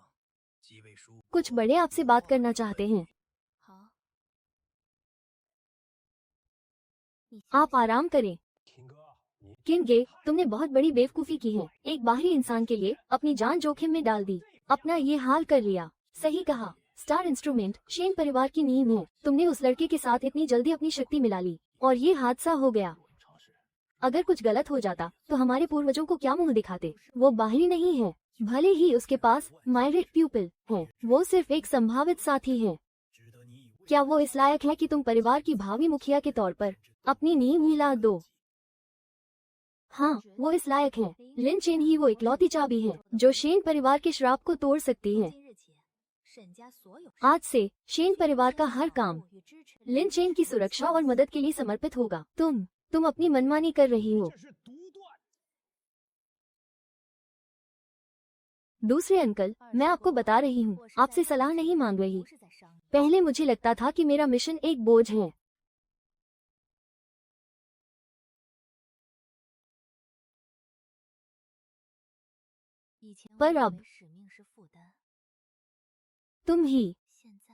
几位叔 कुछ बड़े आपसे बात करना चाहते हैं। 好， आप आराम करें। 秦哥，你 किनगे, तुमने बहुत बड़ी बेवकूफी की है। एक बाहरी इंसान के लिए अपनी जान जोखिम में डाल दी, अपना ये हाल कर लिया। सही कहा। स्टार इंस्ट्रूमेंट शेन परिवार की नींव है। तुमने उस लड़के के साथ इतनी जल्दी अपनी शक्ति मिला ली और ये हादसा हो गया। 尝试。 अगर कुछ गलत हो जाता तो हमारे पूर्वजों को क्या मुंह दिखाते? वो बाहरी नहीं है, भले ही उसके पास मायरेट प्यूपिल है, वो सिर्फ एक संभावित साथी है। 值得你以为 क्या वो इस लायक है कि तुम परिवार की भावी मुखिया के तौर पर अपनी नींव मिला दो? हाँ, वो इस लायक है। लिन चेन ही वो इकलौती चाबी है जो शेन परिवार के श्राप को तोड़ सकती है। 今日起，沈家所有 आज से शेन परिवार का हर काम 与支持 लिन चेन की सुरक्षा और मदद के लिए समर्पित होगा। तुम अपनी मनमानी कर रही हो। 这是独断。 दूसरे अंकल, मैं आपको बता रही हूँ, आपसे सलाह नहीं मांग रही। 不是在商议。 पहले मुझे लगता था कि मेरा मिशन एक बोझ है, 以前 पर 我以 अब 为使命是负担， तुम ही 现在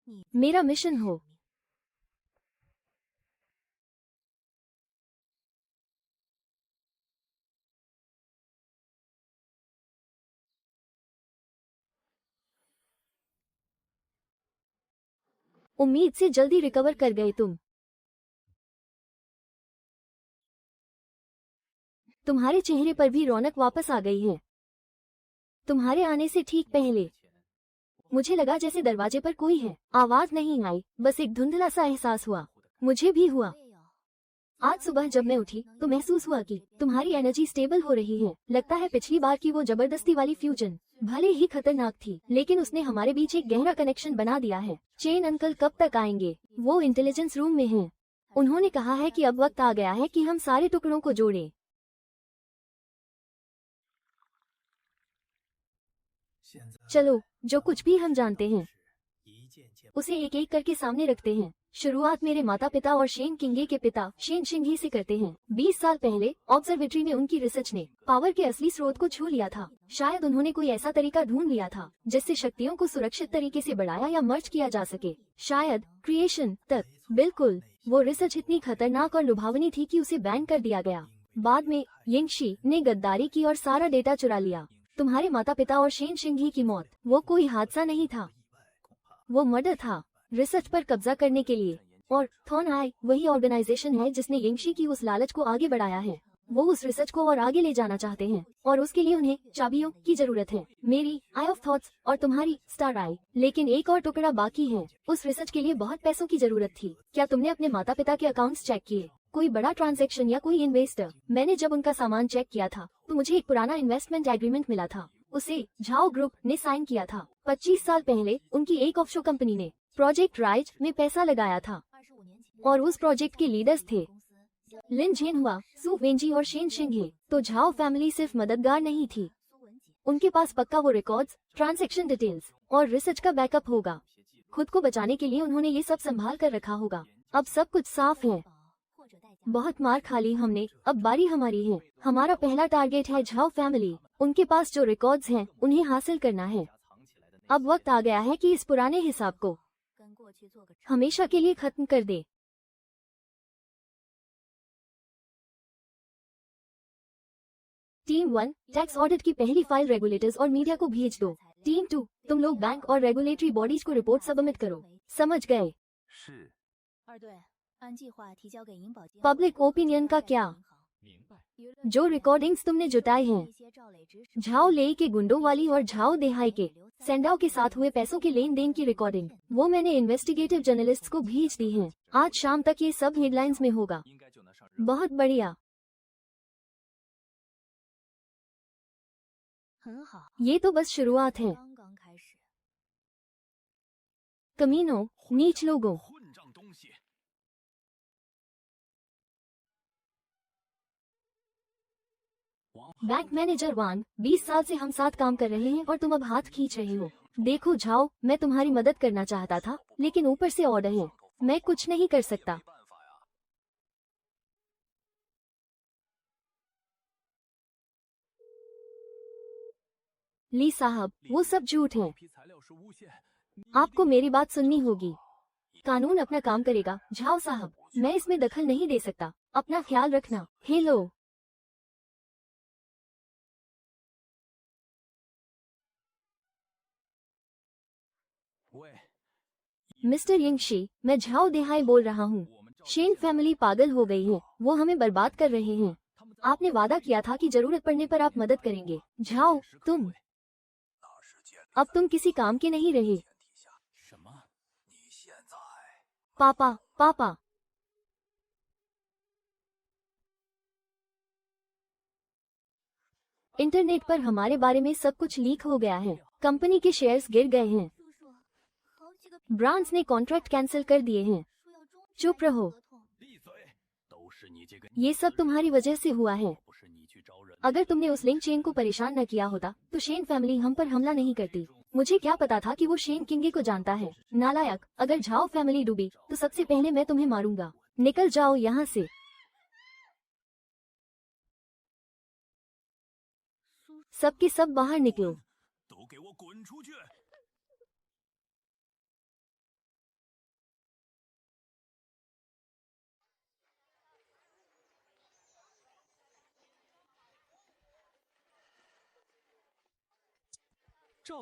你 मेरा मिशन हो। उम्मीद से जल्दी रिकवर कर गए तुम। तुम्हारे चेहरे पर भी रौनक वापस आ गई है। तुम्हारे आने से ठीक पहले मुझे लगा जैसे दरवाजे पर कोई है। आवाज नहीं आई, बस एक धुंधला सा एहसास हुआ। मुझे भी हुआ। आज सुबह जब मैं उठी तो महसूस हुआ कि तुम्हारी एनर्जी स्टेबल हो रही है। लगता है पिछली बार की वो जबरदस्ती वाली फ्यूजन भले ही खतरनाक थी, लेकिन उसने हमारे बीच एक गहरा कनेक्शन बना दिया है। चेन अंकल कब तक आएंगे? वो इंटेलिजेंस रूम में हैं। उन्होंने कहा है कि अब वक्त आ गया है कि हम सारे टुकड़ों को जोड़ें। चलो, जो कुछ भी हम जानते हैं उसे एक एक करके सामने रखते हैं। शुरुआत मेरे माता पिता और शेन किंगे के पिता शेन शिंगे से करते हैं। 20 साल पहले ऑब्जर्वेटरी में उनकी रिसर्च ने पावर के असली स्रोत को छू लिया था। शायद उन्होंने कोई ऐसा तरीका ढूंढ लिया था जिससे शक्तियों को सुरक्षित तरीके से बढ़ाया या मर्ज किया जा सके, शायद क्रिएशन तक। बिल्कुल, वो रिसर्च इतनी खतरनाक और लुभावनी थी कि उसे बैन कर दिया गया। बाद में यिंगशी ने गद्दारी की और सारा डेटा चुरा लिया। तुम्हारे माता पिता और शेन शिंगे की मौत वो कोई हादसा नहीं था, वो मर्डर था रिसर्च पर कब्जा करने के लिए। और थॉन आई वही ऑर्गेनाइजेशन है जिसने यिंगशी की उस लालच को आगे बढ़ाया है। वो उस रिसर्च को और आगे ले जाना चाहते हैं और उसके लिए उन्हें चाबियों की जरूरत है। मेरी आई ऑफ थॉट्स और तुम्हारी स्टार आई। लेकिन एक और टुकड़ा बाकी है। उस रिसर्च के लिए बहुत पैसों की जरूरत थी। क्या तुमने अपने माता पिता के अकाउंट्स चेक किए? कोई बड़ा ट्रांजैक्शन या कोई इन्वेस्टर? मैंने जब उनका सामान चेक किया था तो मुझे एक पुराना इन्वेस्टमेंट एग्रीमेंट मिला था। उसे झाओ ग्रुप ने साइन किया था। 25 साल पहले उनकी एक ऑफशोर कंपनी ने प्रोजेक्ट राइज में पैसा लगाया था और उस प्रोजेक्ट के लीडर्स थे लिन जेनहुआ, सू वेंजी और शेन शिंगे। तो झाओ फैमिली सिर्फ मददगार नहीं थी, उनके पास पक्का वो रिकॉर्ड्स, ट्रांजैक्शन डिटेल्स और रिसर्च का बैकअप होगा। खुद को बचाने के लिए उन्होंने ये सब संभाल कर रखा होगा। अब सब कुछ साफ है। बहुत मार खा ली हमने, अब बारी हमारी है। हमारा पहला टारगेट है झाओ फैमिली। उनके पास जो रिकॉर्ड्स हैं उन्हें हासिल करना है। अब वक्त आ गया है कि इस पुराने हिसाब को हमेशा के लिए खत्म कर दे। टीम 1 टैक्स ऑडिट की पहली फाइल रेगुलेटर्स और मीडिया को भेज दो। टीम 2 तुम लोग बैंक और रेगुलेटरी बॉडीज को रिपोर्ट सबमिट करो। समझ गए? पब्लिक ओपिनियन का क्या? जो रिकॉर्डिंग्स तुमने जुटाए हैं झाओ ले के गुंडों वाली और झाओ देहाई के सेंडाओ के साथ हुए पैसों के लेन देन की रिकॉर्डिंग, वो मैंने इन्वेस्टिगेटिव जर्नलिस्ट्स को भेज दी हैं। आज शाम तक ये सब हेडलाइंस में होगा। बहुत बढ़िया। ये तो बस शुरुआत है। कमीनों, नीच लोगों, बैंक मैनेजर वांग, 20 साल से हम साथ काम कर रहे हैं और तुम अब हाथ खींच रहे हो। देखो झाओ, मैं तुम्हारी मदद करना चाहता था, लेकिन ऊपर से ऑर्डर है, मैं कुछ नहीं कर सकता। ली साहब, वो सब झूठ है। आपको मेरी बात सुननी होगी। कानून अपना काम करेगा झाओ साहब, मैं इसमें दखल नहीं दे सकता। अपना ख्याल रखना। हेलो। मिस्टर यिंगशी, मैं झाओ देहाई बोल रहा हूँ। शेन फैमिली पागल हो गई है, वो हमें बर्बाद कर रहे हैं। आपने वादा किया था कि जरूरत पड़ने पर आप मदद करेंगे। झाओ, अब तुम किसी काम के नहीं रहे। पापा, पापा। इंटरनेट पर हमारे बारे में सब कुछ लीक हो गया है। कंपनी के शेयर्स गिर गए हैं। ब्रांड्स ने कॉन्ट्रैक्ट कैंसिल कर दिए हैं। चुप रहो, ये सब तुम्हारी वजह से हुआ है। अगर तुमने उस लिंक चेन को परेशान न किया होता तो शेन फैमिली हम पर हमला नहीं करती। मुझे क्या पता था कि वो शेन किंगे को जानता है। नालायक, अगर झाओ फैमिली डूबी तो सबसे पहले मैं तुम्हें मारूंगा। निकल जाओ यहाँ से। सबके सब बाहर निकलो।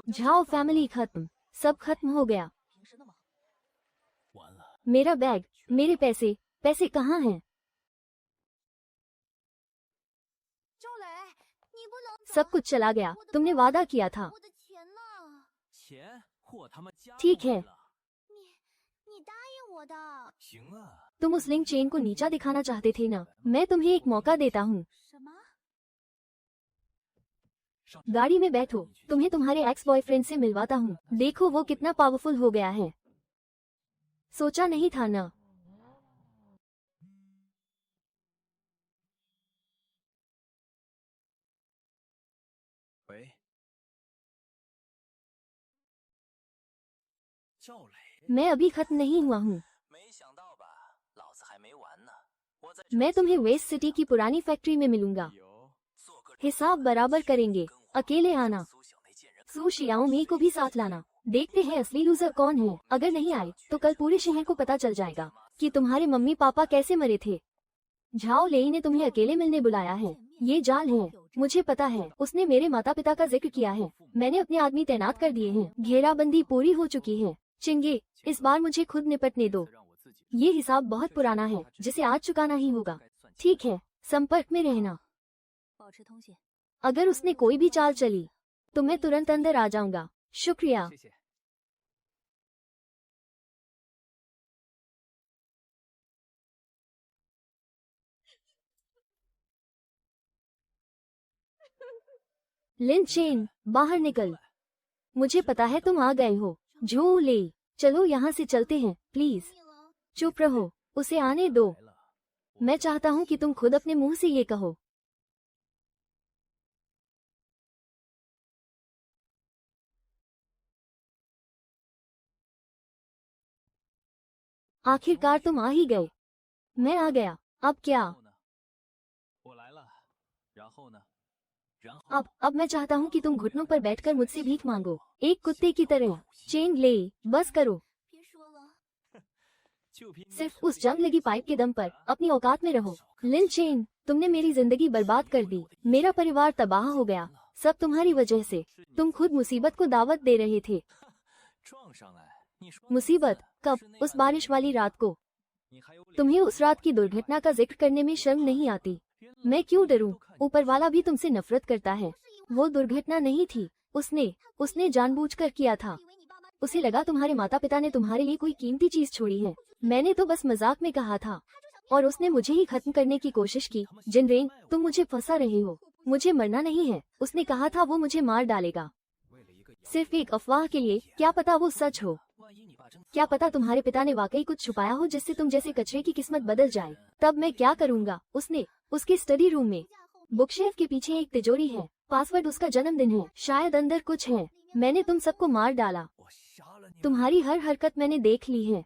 झाओ फैमिली खत्म, सब खत्म हो गया। मेरा बैग, मेरे पैसे, पैसे कहाँ हैं? सब कुछ चला गया। तुमने वादा किया था। 钱我他妈加 ठीक है। 你答应我的。 行啊， तुम उस लिंक चेन को नीचा दिखाना चाहते थे ना। मैं तुम्हें एक मौका देता हूँ। 什么？ गाड़ी में बैठो, तुम्हें तुम्हारे एक्स बॉयफ्रेंड से मिलवाता हूँ। देखो वो कितना पावरफुल हो गया है। सोचा नहीं था ना। 喂，赵磊， मैं अभी खत्म नहीं हुआ हूँ। 没想到吧，老子还没完呢。我在 मैं तुम्हें वेस्ट सिटी की पुरानी फैक्ट्री में मिलूंगा। 有 做个 हिसाब बराबर करेंगे। अकेले आना। 苏小那贱人， सू शियाओमी को भी साथ लाना। देखते हैं असली लूजर कौन है। अगर नहीं आए तो कल पूरे शहर को पता चल जाएगा कि तुम्हारे मम्मी पापा कैसे मरे थे। झाओ लेई ने तुम्हें अकेले मिलने बुलाया है। ये जाल है, मुझे पता है। उसने मेरे माता पिता का जिक्र किया है। मैंने अपने आदमी तैनात कर दिए हैं। घेराबंदी पूरी हो चुकी है। चिंगे, इस बार मुझे खुद निपटने दो। 让我自己 ये हिसाब बहुत पुराना है जिसे आज चुकाना ही होगा। 该算清 ठीक है, संपर्क में रहना। 保持通信。 अगर उसने कोई भी चाल चली तो मैं तुरंत अंदर आ जाऊंगा। शुक्रिया। 谢谢。 लिन चेन, बाहर निकल। मुझे पता है तुम आ गए हो। झू ले, चलो यहाँ से चलते हैं प्लीज। चुप रहो, उसे आने दो। 来了， मैं चाहता हूँ कि तुम खुद अपने मुंह से ये कहो। आखिरकार तुम आ ही गए। मैं आ गया। अब क्या? 然后呢？我来了，然后呢？然后 अब मैं चाहता हूँ कि तुम घुटनों पर बैठकर मुझसे भीख मांगो, एक कुत्ते की तरह। चेन ले, बस करो। 别说了。 就凭你 सिर्फ उस जंग लगी पाइप के दम पर अपनी औकात में रहो। लिन चेन, तुमने मेरी जिंदगी बर्बाद कर दी। मेरा परिवार तबाह हो गया, सब तुम्हारी वजह से। तुम खुद मुसीबत को दावत दे रहे थे। 撞上来，你说 मुसीबत कब? उस बारिश वाली रात को। 你还有脸 तुम्हें उस रात की दुर्घटना का जिक्र करने में शर्म नहीं आती। मैं क्यों डरूं? ऊपर वाला भी तुमसे नफरत करता है। वो दुर्घटना नहीं थी, उसने जानबूझकर किया था। उसे लगा तुम्हारे माता पिता ने तुम्हारे लिए कोई कीमती चीज छोड़ी है। मैंने तो बस मजाक में कहा था और उसने मुझे ही खत्म करने की कोशिश की। जिनरेन, तुम मुझे फंसा रहे हो। मुझे मरना नहीं है। उसने कहा था वो मुझे मार डालेगा 为了一个 सिर्फ एक अफवाह के लिए। क्या पता वो सच हो। 万一你把真 क्या पता तुम्हारे पिता ने वाकई कुछ छुपाया हो जिससे तुम जैसे कचरे की किस्मत बदल जाए। तब मैं क्या करूँगा? उसने उसके स्टडी रूम में बुकशेल्फ के पीछे एक तिजोरी है। पासवर्ड उसका जन्मदिन है। शायद अंदर कुछ है। मैंने तुम सबको मार डाला। 我杀了你！ तुम्हारी हर हरकत मैंने देख ली है।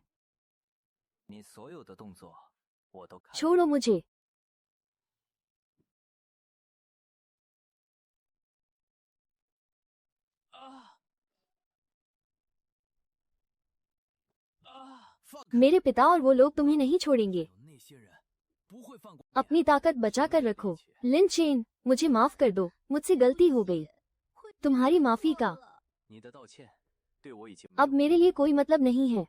你所有的动作我都看。 छोड़ो मुझे। 啊啊！放 मेरे पिता और वो लोग तुम्हें नहीं छोड़ेंगे। 有那些人不会放过。 अपनी ताकत बचा कर रखो। लिन चेन, मुझे माफ कर दो। मुझसे गलती हो गई। तुम्हारी माफी का 你的道歉对我已经 अब मेरे लिए कोई मतलब नहीं है।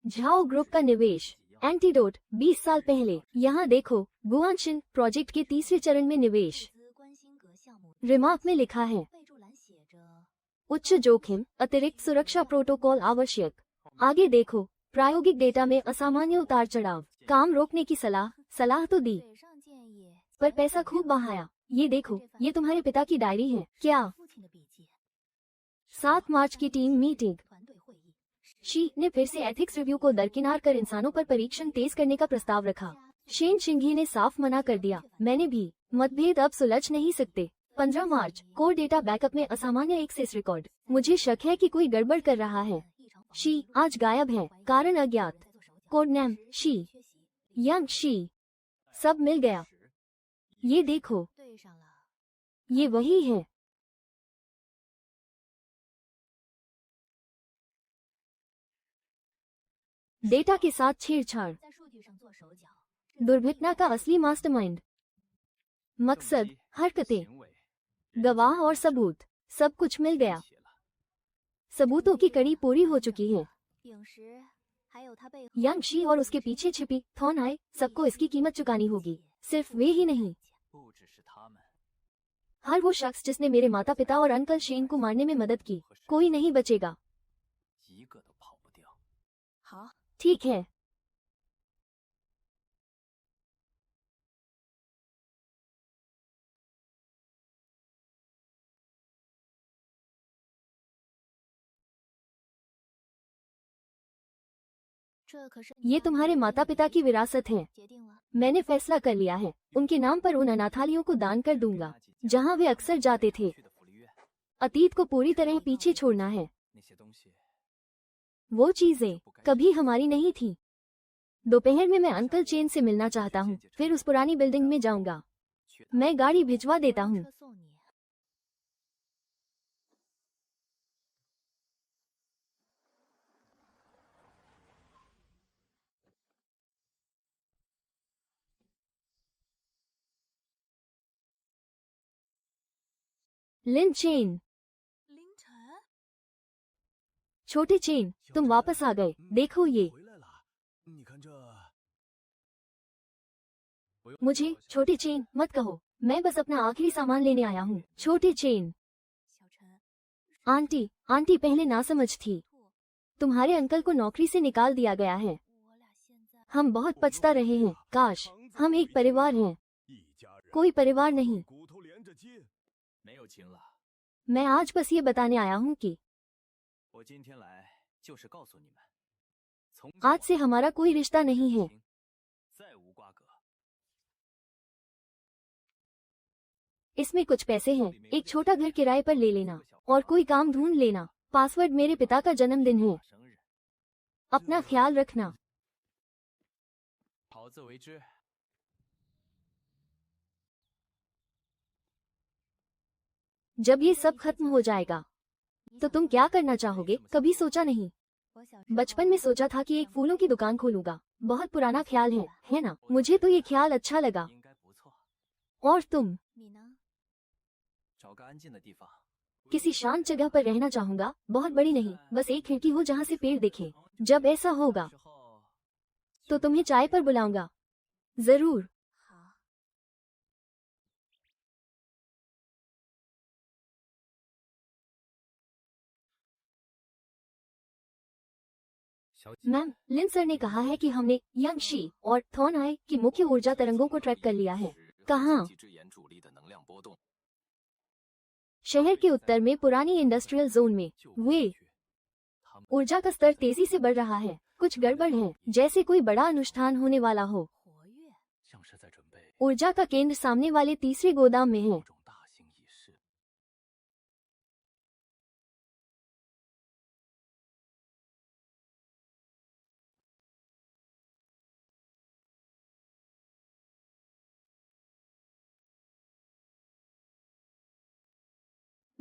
झाओ ग्रुप का निवेश। एंटीडोट 20 साल पहले। यहाँ देखो, गुआनशिन प्रोजेक्ट के तीसरे चरण में निवेश। 资关心阁项目 रिमार्क में लिखा है, 备注栏写着 उच्च जोखिम, अतिरिक्त सुरक्षा प्रोटोकॉल आवश्यक। आगे देखो, प्रायोगिक डेटा में असामान्य उतार चढ़ाव। काम रोकने की सलाह तो दी 嘴上建议 पर पैसा खूब बहाया। ये देखो, ये तुम्हारे पिता की डायरी है। क्या? 父亲的笔记。 7 मार्च की टीम मीटिंग। 团队会议 शी ने फिर से एथिक्स रिव्यू को दरकिनार कर इंसानों पर परीक्षण तेज करने का प्रस्ताव रखा। शेन शिंघी ने साफ मना कर दिया। मैंने भी। मतभेद अब सुलझ नहीं सकते। 15 मार्च, कोर डेटा बैकअप में असामान्य एक्सेस रिकॉर्ड। मुझे शक है कि कोई गड़बड़ कर रहा है। 异常 शी आज गायब है, कारण अज्ञात। 在做手脚 code name Xi, 缺席 young Xi. सब मिल गया। ये देखो, 对上了 ये वही है। डेटा के साथ छेड़छाड़। 在数据上做手脚 दुर्घटना का असली मास्टरमाइंड। मकसद, हरकतें, 行为 गवाह और सबूत, सब कुछ मिल गया। 写了 सबूतों की कड़ी पूरी हो चुकी है। 丙时还有他背后 यांगशी और उसके पीछे छिपी थॉनहाई, सबको इसकी कीमत चुकानी होगी। सिर्फ वे ही नहीं, 不只是他们， हर वो शख्स जिसने मेरे माता पिता और अंकल शेन को मारने में मदद की, कोई नहीं बचेगा। 一个都跑不掉。 好， ठीक है। ये तुम्हारे माता पिता की विरासत है। 决定了， मैंने फैसला कर लिया है, उनके नाम पर उन अनाथालयों को दान कर दूंगा जहां वे अक्सर जाते थे। 去的福利院 अतीत को पूरी तरह पीछे छोड़ना है। 那些东西， वो चीजें कभी हमारी नहीं थी। दोपहर में मैं अंकल चेन से मिलना चाहता हूँ, फिर उस पुरानी बिल्डिंग में जाऊंगा। 去 मैं गाड़ी भिजवा देता हूँ। 车送你。 लिन चेन, 凌晨， छोटे चेन, तुम वापस आ गए। देखो ये 回来了，你看这， मुझे छोटे चेन मत कहो, मैं बस अपना आखिरी सामान लेने आया हूँ। छोटे चेन। 小陈， आंटी, आंटी पहले नासमझ थी। तुम्हारे अंकल को नौकरी से निकाल दिया गया है। 我俩现在 हम बहुत पछता रहे हैं। काश हम एक परिवार हैं। 一家人 कोई परिवार नहीं। 骨头连着筋。 没有情了。 मैं आज बस ये बताने आया हूँ कि 我今天来就是告诉你们，从 आज से हमारा कोई रिश्ता नहीं है। 再无瓜葛。 इसमें कुछ पैसे हैं, एक छोटा घर किराए पर ले लेना और कोई काम ढूंढ लेना। पासवर्ड मेरे पिता का जन्मदिन है। 生日， अपना ख्याल रखना। 好自为之。 जब ये सब खत्म हो जाएगा तो तुम क्या करना चाहोगे? कभी सोचा नहीं। 我小时候 बचपन में सोचा था कि एक फूलों की दुकान खोलूंगा। बहुत पुराना ख्याल है ना? मुझे तो ये ख्याल अच्छा लगा। 应该不错。 और तुम? 你呢？ 找个安静的地方。 किसी शांत जगह पर रहना चाहूंगा। बहुत बड़ी नहीं, बस एक खिड़की हो जहाँ से पेड़ दिखे। जब ऐसा होगा 之后 तो तुम्हें चाय पर बुलाऊंगा। जरूर। 好， 小姐， मैम, लिन सर ने कहा है कि हमने यांगशी और थॉनहाई की मुख्य ऊर्जा तरंगों को ट्रैक कर लिया है। कहाँ? 之眼主力的能量波动， शहर के उत्तर में पुरानी इंडस्ट्रियल जोन में 就 वे 去。他们 ऊर्जा का स्तर तेजी से बढ़ रहा है। कुछ गड़बड़ है, जैसे कोई बड़ा अनुष्ठान होने वाला हो। 活跃， 像是在准备 ऊर्जा का केंद्र सामने वाले तीसरे गोदाम में है। 某种大型仪式。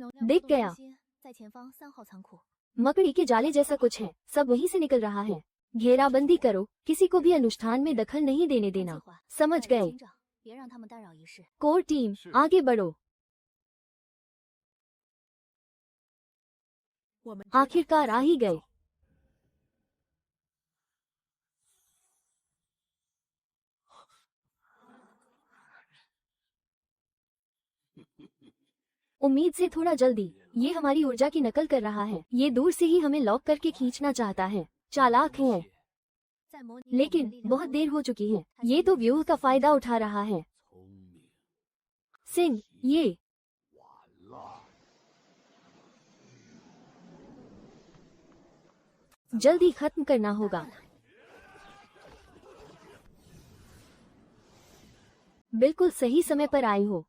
能量 दिख 波动 गया 中心在前方3号仓库。 मकड़ी के जाले जैसा कुछ है, सब वहीं से निकल रहा है। घेराबंदी करो, किसी को भी अनुष्ठान में दखल नहीं देने 计 देना। 划 समझ 带着 गए। 警长，别让他们打扰仪式。 कोर टीम,是 आगे बढ़ो। 我们 आखिरकार आ ही गए। उम्मीद से थोड़ा जल्दी। ये हमारी ऊर्जा की नकल कर रहा है। ये दूर से ही हमें लॉक करके खींचना चाहता है। चालाक है, 在模拟我们的 लेकिन 力量 बहुत 后 देर हो चुकी है। ये तो व्यूह का फायदा उठा रहा है। 聪明， सिंह, ये 完了。 जल्दी खत्म करना होगा। बिल्कुल सही समय पर आए हो।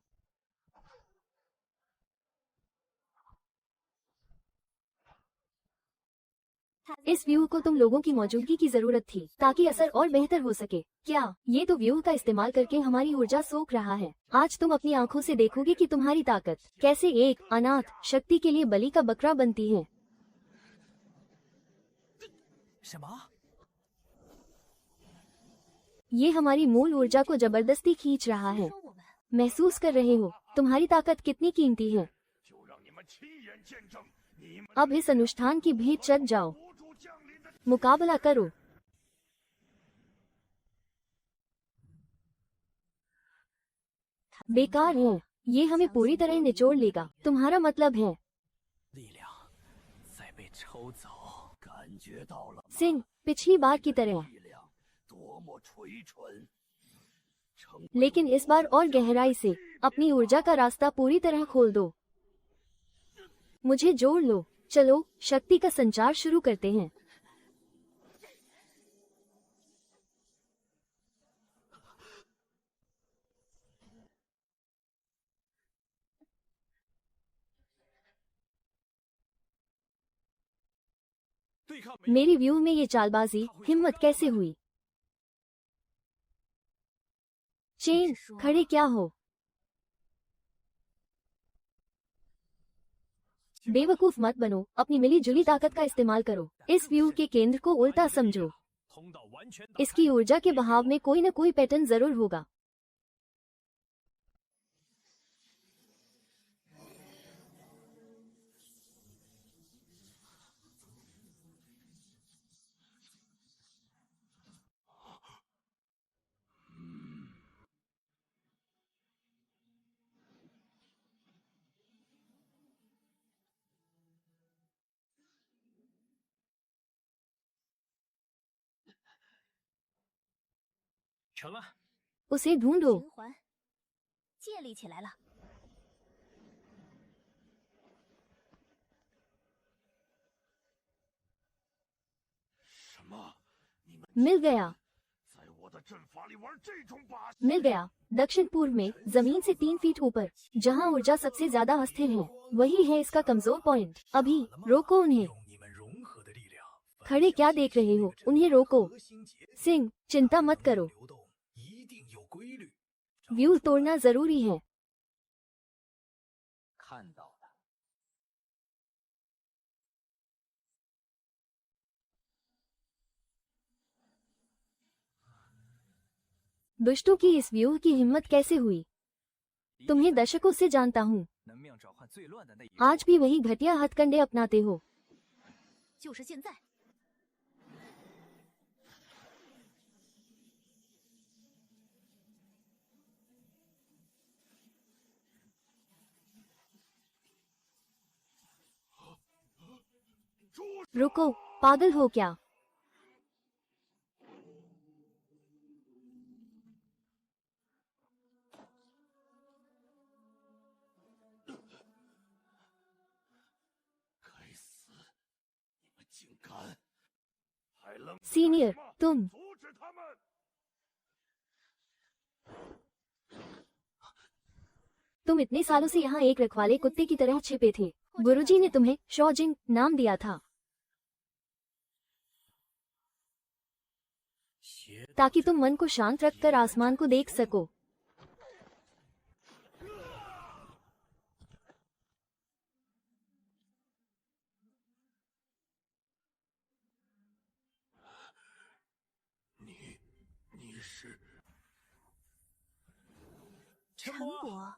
इस व्यू को तुम लोगों की मौजूदगी की जरूरत थी ताकि असर और बेहतर हो सके। क्या ये तो व्यू का इस्तेमाल करके हमारी ऊर्जा सोख रहा है। आज तुम अपनी आंखों से देखोगे कि तुम्हारी ताकत कैसे एक अनाथ शक्ति के लिए बलि का बकरा बनती है। 什么？ ये हमारी मूल ऊर्जा को जबरदस्ती खींच रहा है। 说我们 महसूस कर रहे हो तुम्हारी ताकत कितनी कीमती है। 就让你们亲眼见证 अब इस अनुष्ठान की भेंट चढ़ जाओ, मुकाबला करो। बेकार है, ये हमें पूरी तरह निचोड़ लेगा। तुम्हारा मतलब है 力量在被抽走，感觉到了吗？ सिंह, पिछली बार की तरह, 力量多么垂蠢，成 लेकिन इस बार और गहराई से अपनी ऊर्जा का रास्ता पूरी तरह खोल दो। मुझे जोड़ लो। चलो, शक्ति का संचार शुरू करते हैं। मेरी व्यू में ये चालबाजी हिम्मत कैसे हुई? चेन, खड़े क्या हो? बेवकूफ मत बनो, अपनी मिली जुली ताकत का इस्तेमाल करो। इस व्यू के केंद्र को उल्टा समझो। 通道完全打 इसकी ऊर्जा के बहाव में कोई न कोई पैटर्न जरूर होगा।成了。 उसे ढूंढो। 循环建立起来了。 什么？你们 मिल गया, 在我的阵法里玩这种把戏？ मिल गया। दक्षिण पूर्व में जमीन से 3 फीट ऊपर, जहां ऊर्जा सबसे ज्यादा अस्थिर है, वही है इसका कमजोर पॉइंट। अभी रोको उन्हें। 用你们融合的力量， खड़े क्या देख रहे हो? उन्हें रोको। 核心节 सिंह, चिंता मत करो, 流动一定有规律。 व्यू तोड़ना जरूरी है। 看到了， दुष्टों की इस व्यू की हिम्मत कैसे हुई? तुम्हें दशकों से जानता हूँ, 能命转换最乱的那一 आज भी वही घटिया हथकंडे अपनाते हो। 就是现在。 रुको, पागल हो क्या? 该死！你们竟敢！还愣 सीनियर, 什么 तुम 阻止他们！ तुम इतने सालों से यहाँ एक रखवाले कुत्ते की तरह छिपे थे। गुरुजी ने तुम्हें शॉजिंग नाम दिया था 邪 ताकि तुम मन को शांत रखकर आसमान को देख सको।你是 陈果，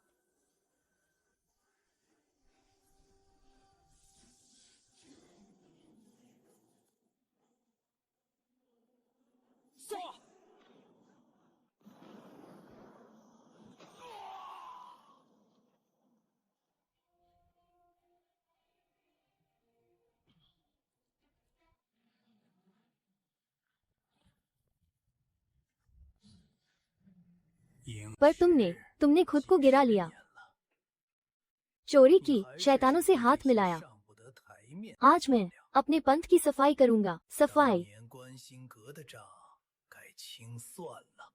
影 पर तुमने खुद को गिरा लिया, चोरी की, शैतानों से हाथ मिलाया। 上不得台面。 आज मैं अपने पंथ की सफाई करूंगा। 当 सफाई। 年关心阁的账该清算了。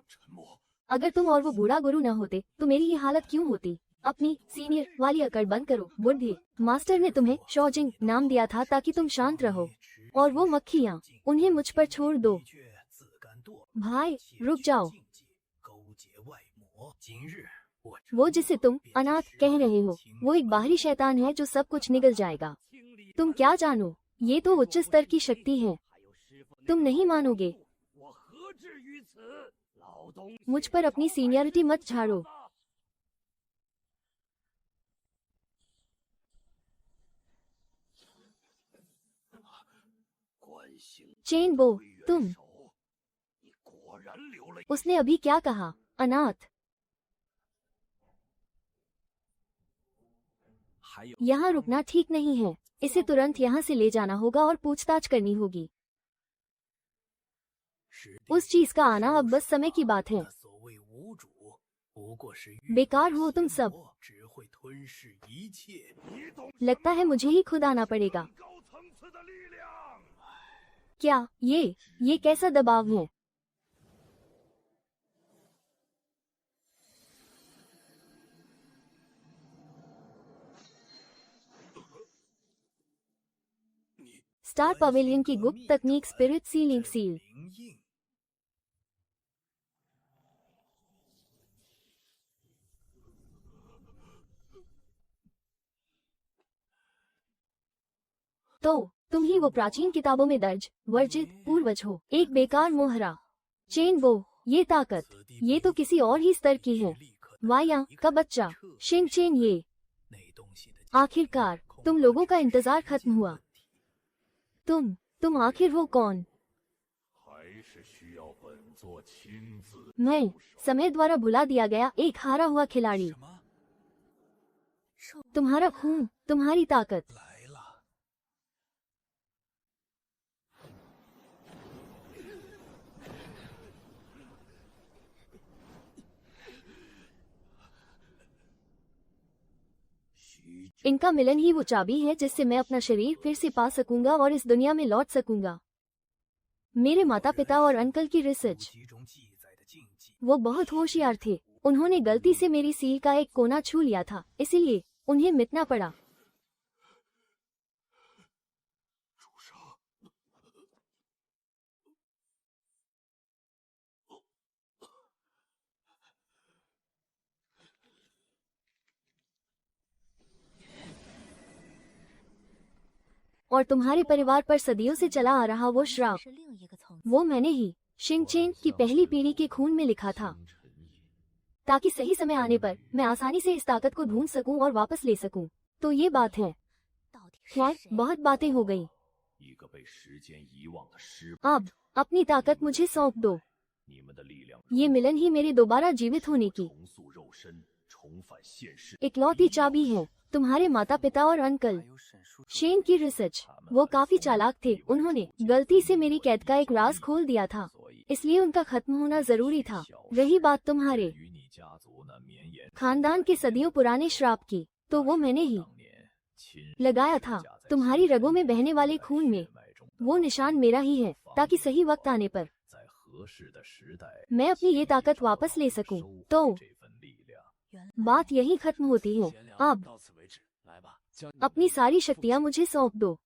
沉默。 अगर तुम और वो बूढ़ा गुरु न होते तो मेरी ये हालत क्यों होती? अपनी सीनियर वाली अकड़ बंद करो, बुढ़े। मास्टर ने तुम्हें शॉजिंग नाम दिया था ताकि तुम शांत रहो। और वो मक्खियाँ, उन्हें मुझ पर छोड़ दो। 的确自甘堕落 भाई, 切 रुक 实 जाओ। 境界勾结外魔。今日我 वो जिसे तुम अनाथ कह रहे हो, वो एक बाहरी शैतान है जो सब कुछ निगल जाएगा। तुम क्या जानो, ये तो उच्च स्तर की शक्ति है। 还有师傅， तुम नहीं मानोगे। 我何至于此？老东西， मुझ पर अपनी सीनियरिटी मत झाड़ो। चेन बो, तुम। 你果然留了。 उसने अभी क्या कहा? अनाथ। 还有 यहाँ रुकना ठीक नहीं है। इसे तुरंत यहाँ से ले जाना होगा और पूछताछ करनी होगी। 是 उस चीज का आना अब बस समय की बात है। 的所谓无主，不过是欲 बेकार हो तुम सब। 只会吞噬一切。 लगता है मुझे ही खुद आना पड़ेगा। 高层次的力量。 क्या ये कैसा दबाव है? 你 स्टार पवेलियन की गुप्त तकनीक स्पिरिट सीलिंग सील। 灵印 तो तुम ही वो प्राचीन किताबों में दर्ज वर्जित पूर्वज हो। एक बेकार मोहरा। चेन बो, ये ताकत, ये तो किसी और ही स्तर की है। 立刻 वाया का बच्चा शिंग चेन, ये 那东西的 आखिरकार तुम लोगों का इंतजार खत्म हुआ। तुम आखिर हो कौन? 还是需要本座亲自。 मैं, समय द्वारा भुला दिया गया एक हारा हुआ खिलाड़ी। 什么 तुम्हारा खून, तुम्हारी ताकत। 来了？ 徐 इनका मिलन ही वो चाबी है जिससे मैं अपना शरीर फिर से पा सकूंगा और इस दुनिया में लौट सकूंगा। मेरे माता पिता और अंकल की रिसर्च, 集中记载的禁忌， वो बहुत होशियार थे। उन्होंने गलती से मेरी सील का एक कोना छू लिया था, इसलिए उन्हें मिटना पड़ा। 主上， और तुम्हारे परिवार पर सदियों से चला आ रहा वो श्राप, 是另一个层次。 वो मैंने ही शिंगचेन की पहली पीढ़ी के खून में लिखा था, 陈毅， ताकि सही समय आने पर मैं आसानी से इस ताकत को ढूंढ सकूं और वापस ले सकूं। तो ये बात है। 到底是 खैर, 谁？ बहुत बातें हो गई। 一个被时间遗忘的失败。 अब अपनी ताकत मुझे सौंप दो। 你们的力量 ये मिलन ही मेरे दोबारा जीवित होने की 重塑肉身，重返现实。 इकलौती चाबी है। तुम्हारे माता पिता और अंकल 还有沈叔叔 शेन की रिसर्च, वो काफी चालाक थे। उन्होंने गलती से मेरी कैद का एक राज खोल दिया था, 所以 इसलिए उनका खत्म होना जरूरी था। रही बात तुम्हारे 与你家族那绵延 खानदान के सदियों पुराने श्राप की, तो वो मैंने ही 当年亲 लगाया था। तुम्हारी रगों में बहने वाले खून में 脉中 वो निशान मेरा ही है, ताकि सही वक्त आने पर 在合适的时代 मैं अपनी ये ताकत वापस ले सकूं। 收获 तो 这份力量。 原来 बात यही खत्म होती है। अब 到此为止，来吧，将 अपनी सारी शक्तियां मुझे सौंप दो।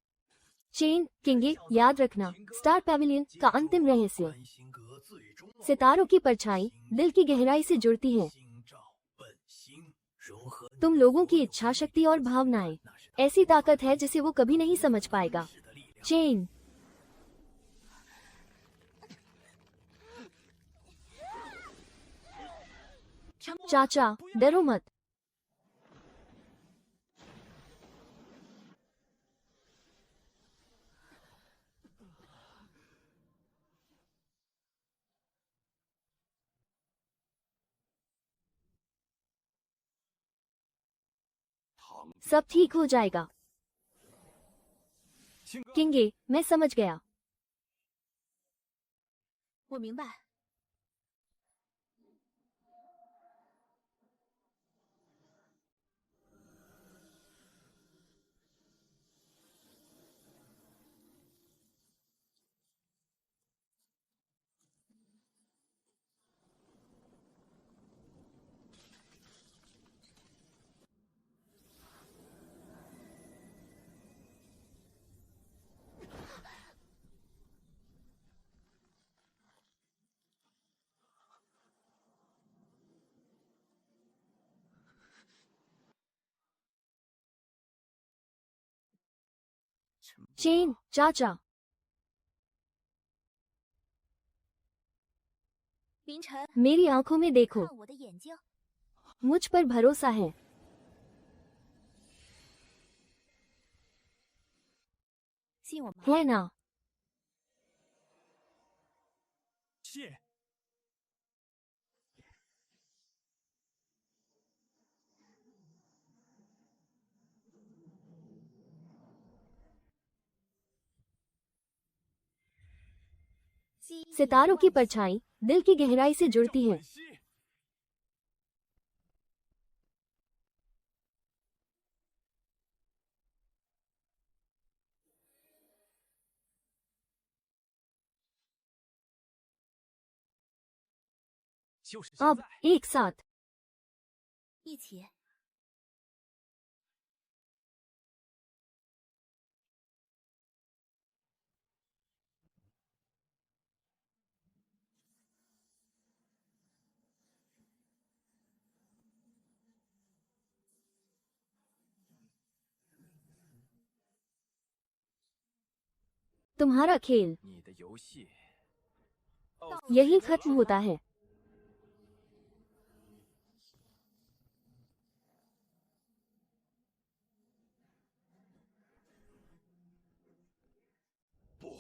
चेन किंगे, याद रखना, स्टार पैविलियन का अंतिम रहस्य। 观星阁最终 सितारों की परछाई दिल की गहराई से जुड़ती है। 星照本星融合 तुम लोगों की इच्छा शक्ति और भावनाएं 那是 ऐसी ताकत है जिसे वो कभी नहीं समझ पाएगा। 的力量。 चेन, चाचा डरो मत। सब ठीक हो जाएगा। किंगे, मैं समझ गया। 我明白。 चेन, चाचा, 凌晨， मेरी आंखों में देखो, 看我的眼睛。 मुझ पर भरोसा है। 信我吗？ है ना? 谢。सितारों की परछाई दिल की गहराई से जुड़ती है। 就是现 अब 在， एक साथ 一起。 तुम्हारा खेल 你的游戏 यही खत्म होता है। 不，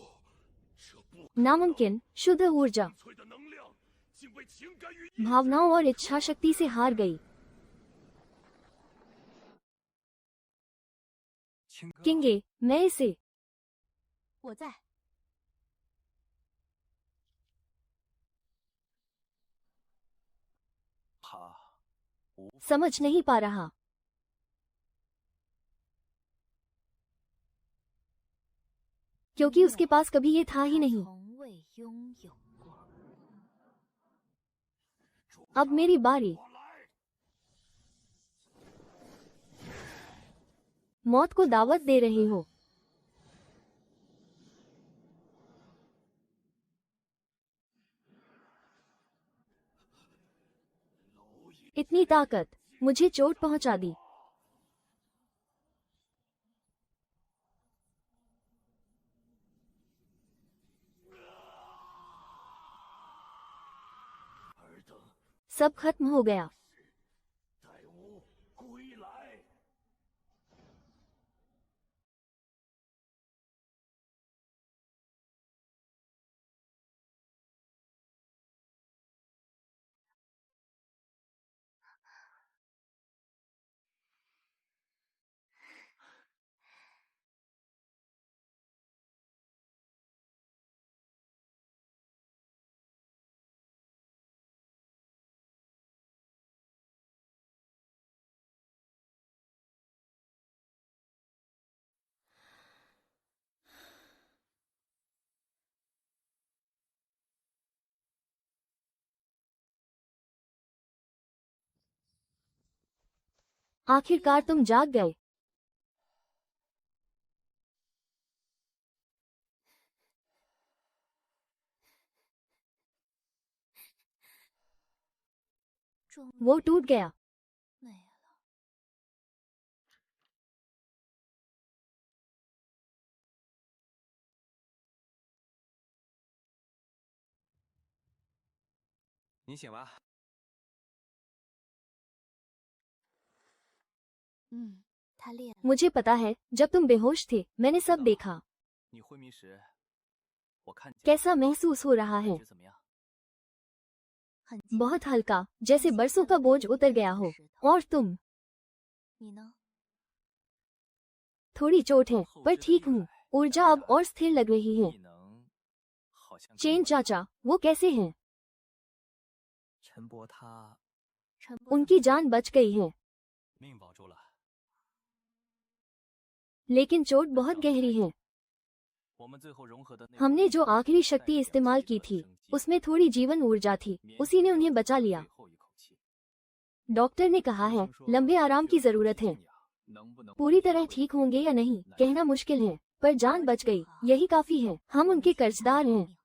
这不 नामुमकिन शुद्ध ऊर्जा 纯粹的能量竟被情感与意 भावनाओं और इच्छा शक्ति से हार गई। 青哥， किंगे मैं इसे 我在。 他 समझ नहीं पा रहा। क्योंकि उसके पास कभी ये था ही नहीं। 从未拥有过。 अब मेरी बारी। 我来。 मौत को दावत दे रहे हो। इतनी ताकत मुझे चोट पहुंचा दी। 尔等 सब खत्म हो गया। 待吾归来。 आखिरकार तुम जाग गए। 终于 वो टूट गया। 没了。 你醒了？ 他裂了。 मुझे पता है जब तुम बेहोश थे मैंने सब देखा। 你昏迷时，我看见 कैसा महसूस हो रहा 感 है? 觉怎么样？ 很轻。 बहुत हल्का, जैसे बरसों का बोझ उतर गया हो। और तुम? 你呢？ थोड़ी चोट है पर ठीक हूँ। ऊर्जा अब और स्थिर लग रही है। 异能好像更 चेन 稳 चाचा वो कैसे हैं? 陈波他 陈波 उनकी जान बच गई है 命保住了。 लेकिन चोट बहुत गहरी है। 我们最后融合的那 हमने जो आखिरी शक्ति 代表 इस्तेमाल 基 की 本 थी 生机 उसमें थोड़ी जीवन ऊर्जा थी। 免 उसी ने 疫 उन्हें बचा लिया। 最后一口气 डॉक्टर ने कहा है 医生说 लंबे आराम की 需要 जरूरत है। 静养能不能 पूरी तरह ठीक होंगे या नहीं कहना मुश्किल है, पर जान बच गई, यही काफी है। हम उनके कर्जदार हैं।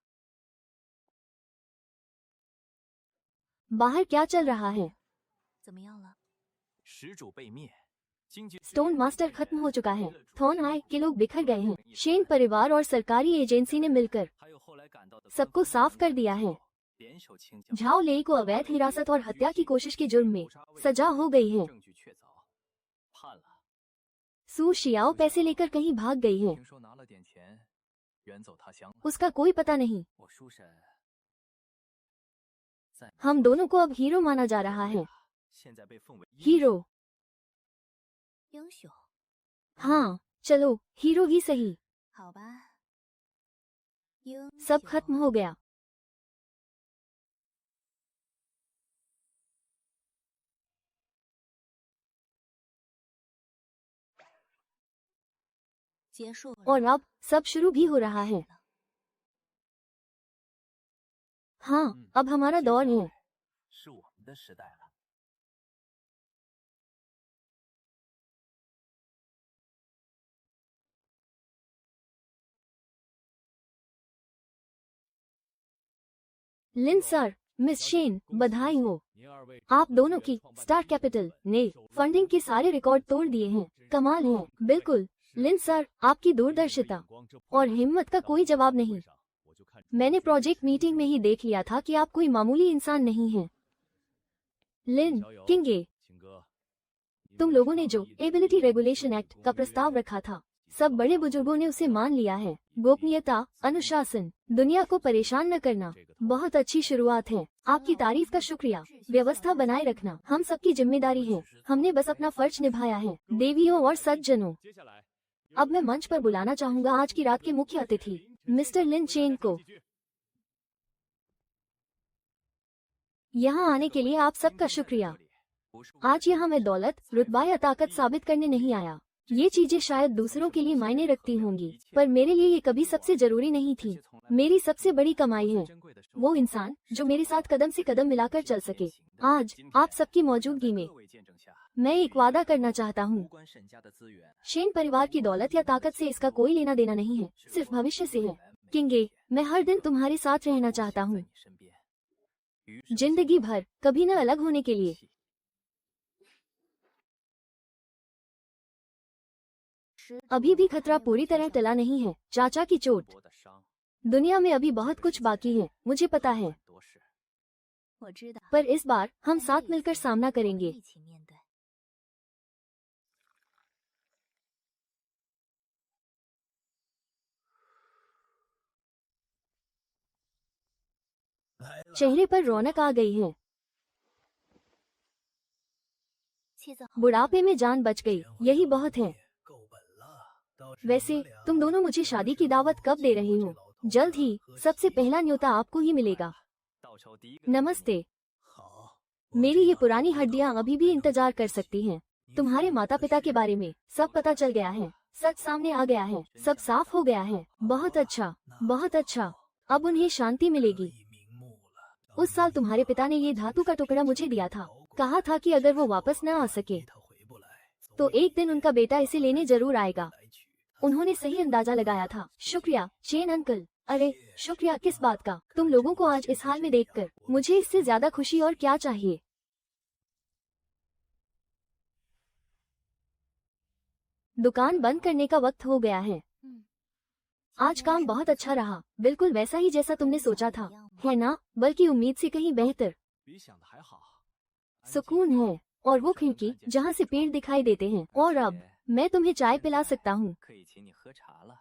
बाहर क्या चल रहा है? 怎么样了？ 始祖被灭，京剧 स्टोन मास्टर खत्म हो चुका है। थॉन आय के लोग बिखर गए हैं। शेन परिवार और सरकारी एजेंसी ने मिलकर 还有后来赶到的 सबको साफ कर दिया है। 联手清剿 झाओ लेई को अवैध हिरासत और हत्या की कोशिश के जुर्म में सजा हो गई है। 证据确凿，判了。 सू शियाओ पैसे लेकर कहीं भाग गई है। 听说拿了点钱，远走他乡了。 उसका कोई पता नहीं। 我叔婶 हम दोनों को अब हीरो माना जा रहा है। 现在被奉为 हीरो। 英雄， हाँ चलो हीरो ही सही। 好吧。英 सब 雄 खत्म हो गया। 结束了。 और अब सब शुरू भी हो रहा है। हाँ अब हमारा दौर है। 是我们的时代了。 लिन सर, मिस शेन, बधाई हो। आप दोनों की स्टार कैपिटल ने फंडिंग के सारे रिकॉर्ड तोड़ दिए हैं। कमाल है। बिल्कुल लिन सर, आपकी दूरदर्शिता और हिम्मत का कोई जवाब नहीं। मैंने प्रोजेक्ट मीटिंग में ही देख लिया था कि आप कोई मामूली इंसान नहीं हैं। लिन, किंगे, तुम लोगों ने जो एबिलिटी रेगुलेशन एक्ट का प्रस्ताव रखा था, सब बड़े बुजुर्गों ने उसे मान लिया है। गोपनीयता, अनुशासन, दुनिया को परेशान न करना, बहुत अच्छी शुरुआत है। आपकी तारीफ का शुक्रिया। व्यवस्था बनाए रखना हम सबकी जिम्मेदारी है। हमने बस अपना फर्ज निभाया है। देवियों और सज्जनों, अब मैं मंच पर बुलाना चाहूँगा आज की रात के मुख्य अतिथि मिस्टर लिन चेन को। यहाँ आने के लिए आप सबका शुक्रिया। आज यहाँ मैं दौलत, रुतबा या ताकत साबित करने नहीं आया। ये चीजें शायद दूसरों के लिए मायने रखती होंगी, पर मेरे लिए ये कभी सबसे जरूरी नहीं थी। मेरी सबसे बड़ी कमाई है वो इंसान जो मेरे साथ कदम से कदम मिलाकर चल सके। आज आप सबकी मौजूदगी में मैं एक वादा करना चाहता हूँ। शेन परिवार की दौलत या ताकत से इसका कोई लेना देना नहीं है, सिर्फ भविष्य से है। किंगे, मैं हर दिन तुम्हारे साथ रहना चाहता हूँ, जिंदगी भर, कभी न अलग होने के लिए। अभी भी खतरा पूरी तरह टला नहीं है। चाचा की चोट, दुनिया में अभी बहुत कुछ बाकी है, मुझे पता है, 我知道， पर इस बार हम साथ मिलकर सामना करेंगे। 一起面对。 चेहरे पर रौनक आ गई है। 妻子好， बुढ़ापे में जान बच गई, यही बहुत है। 够本了。 वैसे तुम दोनों मुझे शादी की दावत कब दे रहे हो? जल्द ही। सबसे पहला न्योता आपको ही मिलेगा। 到仇第一个 नमस्ते। 好， मेरी ये पुरानी हड्डियां अभी भी इंतजार कर सकती हैं। तुम्हारे माता पिता के बारे में सब पता चल गया है, सच सामने आ गया है, सब साफ हो गया है। बहुत अच्छा, बहुत अच्छा। अब उन्हें शांति मिलेगी। 明目了。 उस साल तुम्हारे पिता ने ये धातु का टुकड़ा मुझे दिया था। कहा था कि अगर वो वापस न आ सके 他回不来， तो एक दिन उनका बेटा इसे लेने जरूर आएगा। 来取。 उन्होंने सही अंदाजा लगाया था। शुक्रिया चेन अंकल। अरे शुक्रिया किस बात का? तुम लोगों को आज इस हाल में देखकर मुझे इससे ज्यादा खुशी और क्या चाहिए। दुकान बंद करने का वक्त हो गया है। 嗯， आज काम बहुत अच्छा रहा, बिल्कुल वैसा ही जैसा तुमने सोचा था, है ना? बल्कि उम्मीद से कहीं बेहतर। 比想的还好。 सुकून है। और वो खिड़की जहाँ से पेड़ दिखाई देते हैं। और अब मैं तुम्हें चाय पिला सकता हूँ। 可以请你喝茶了。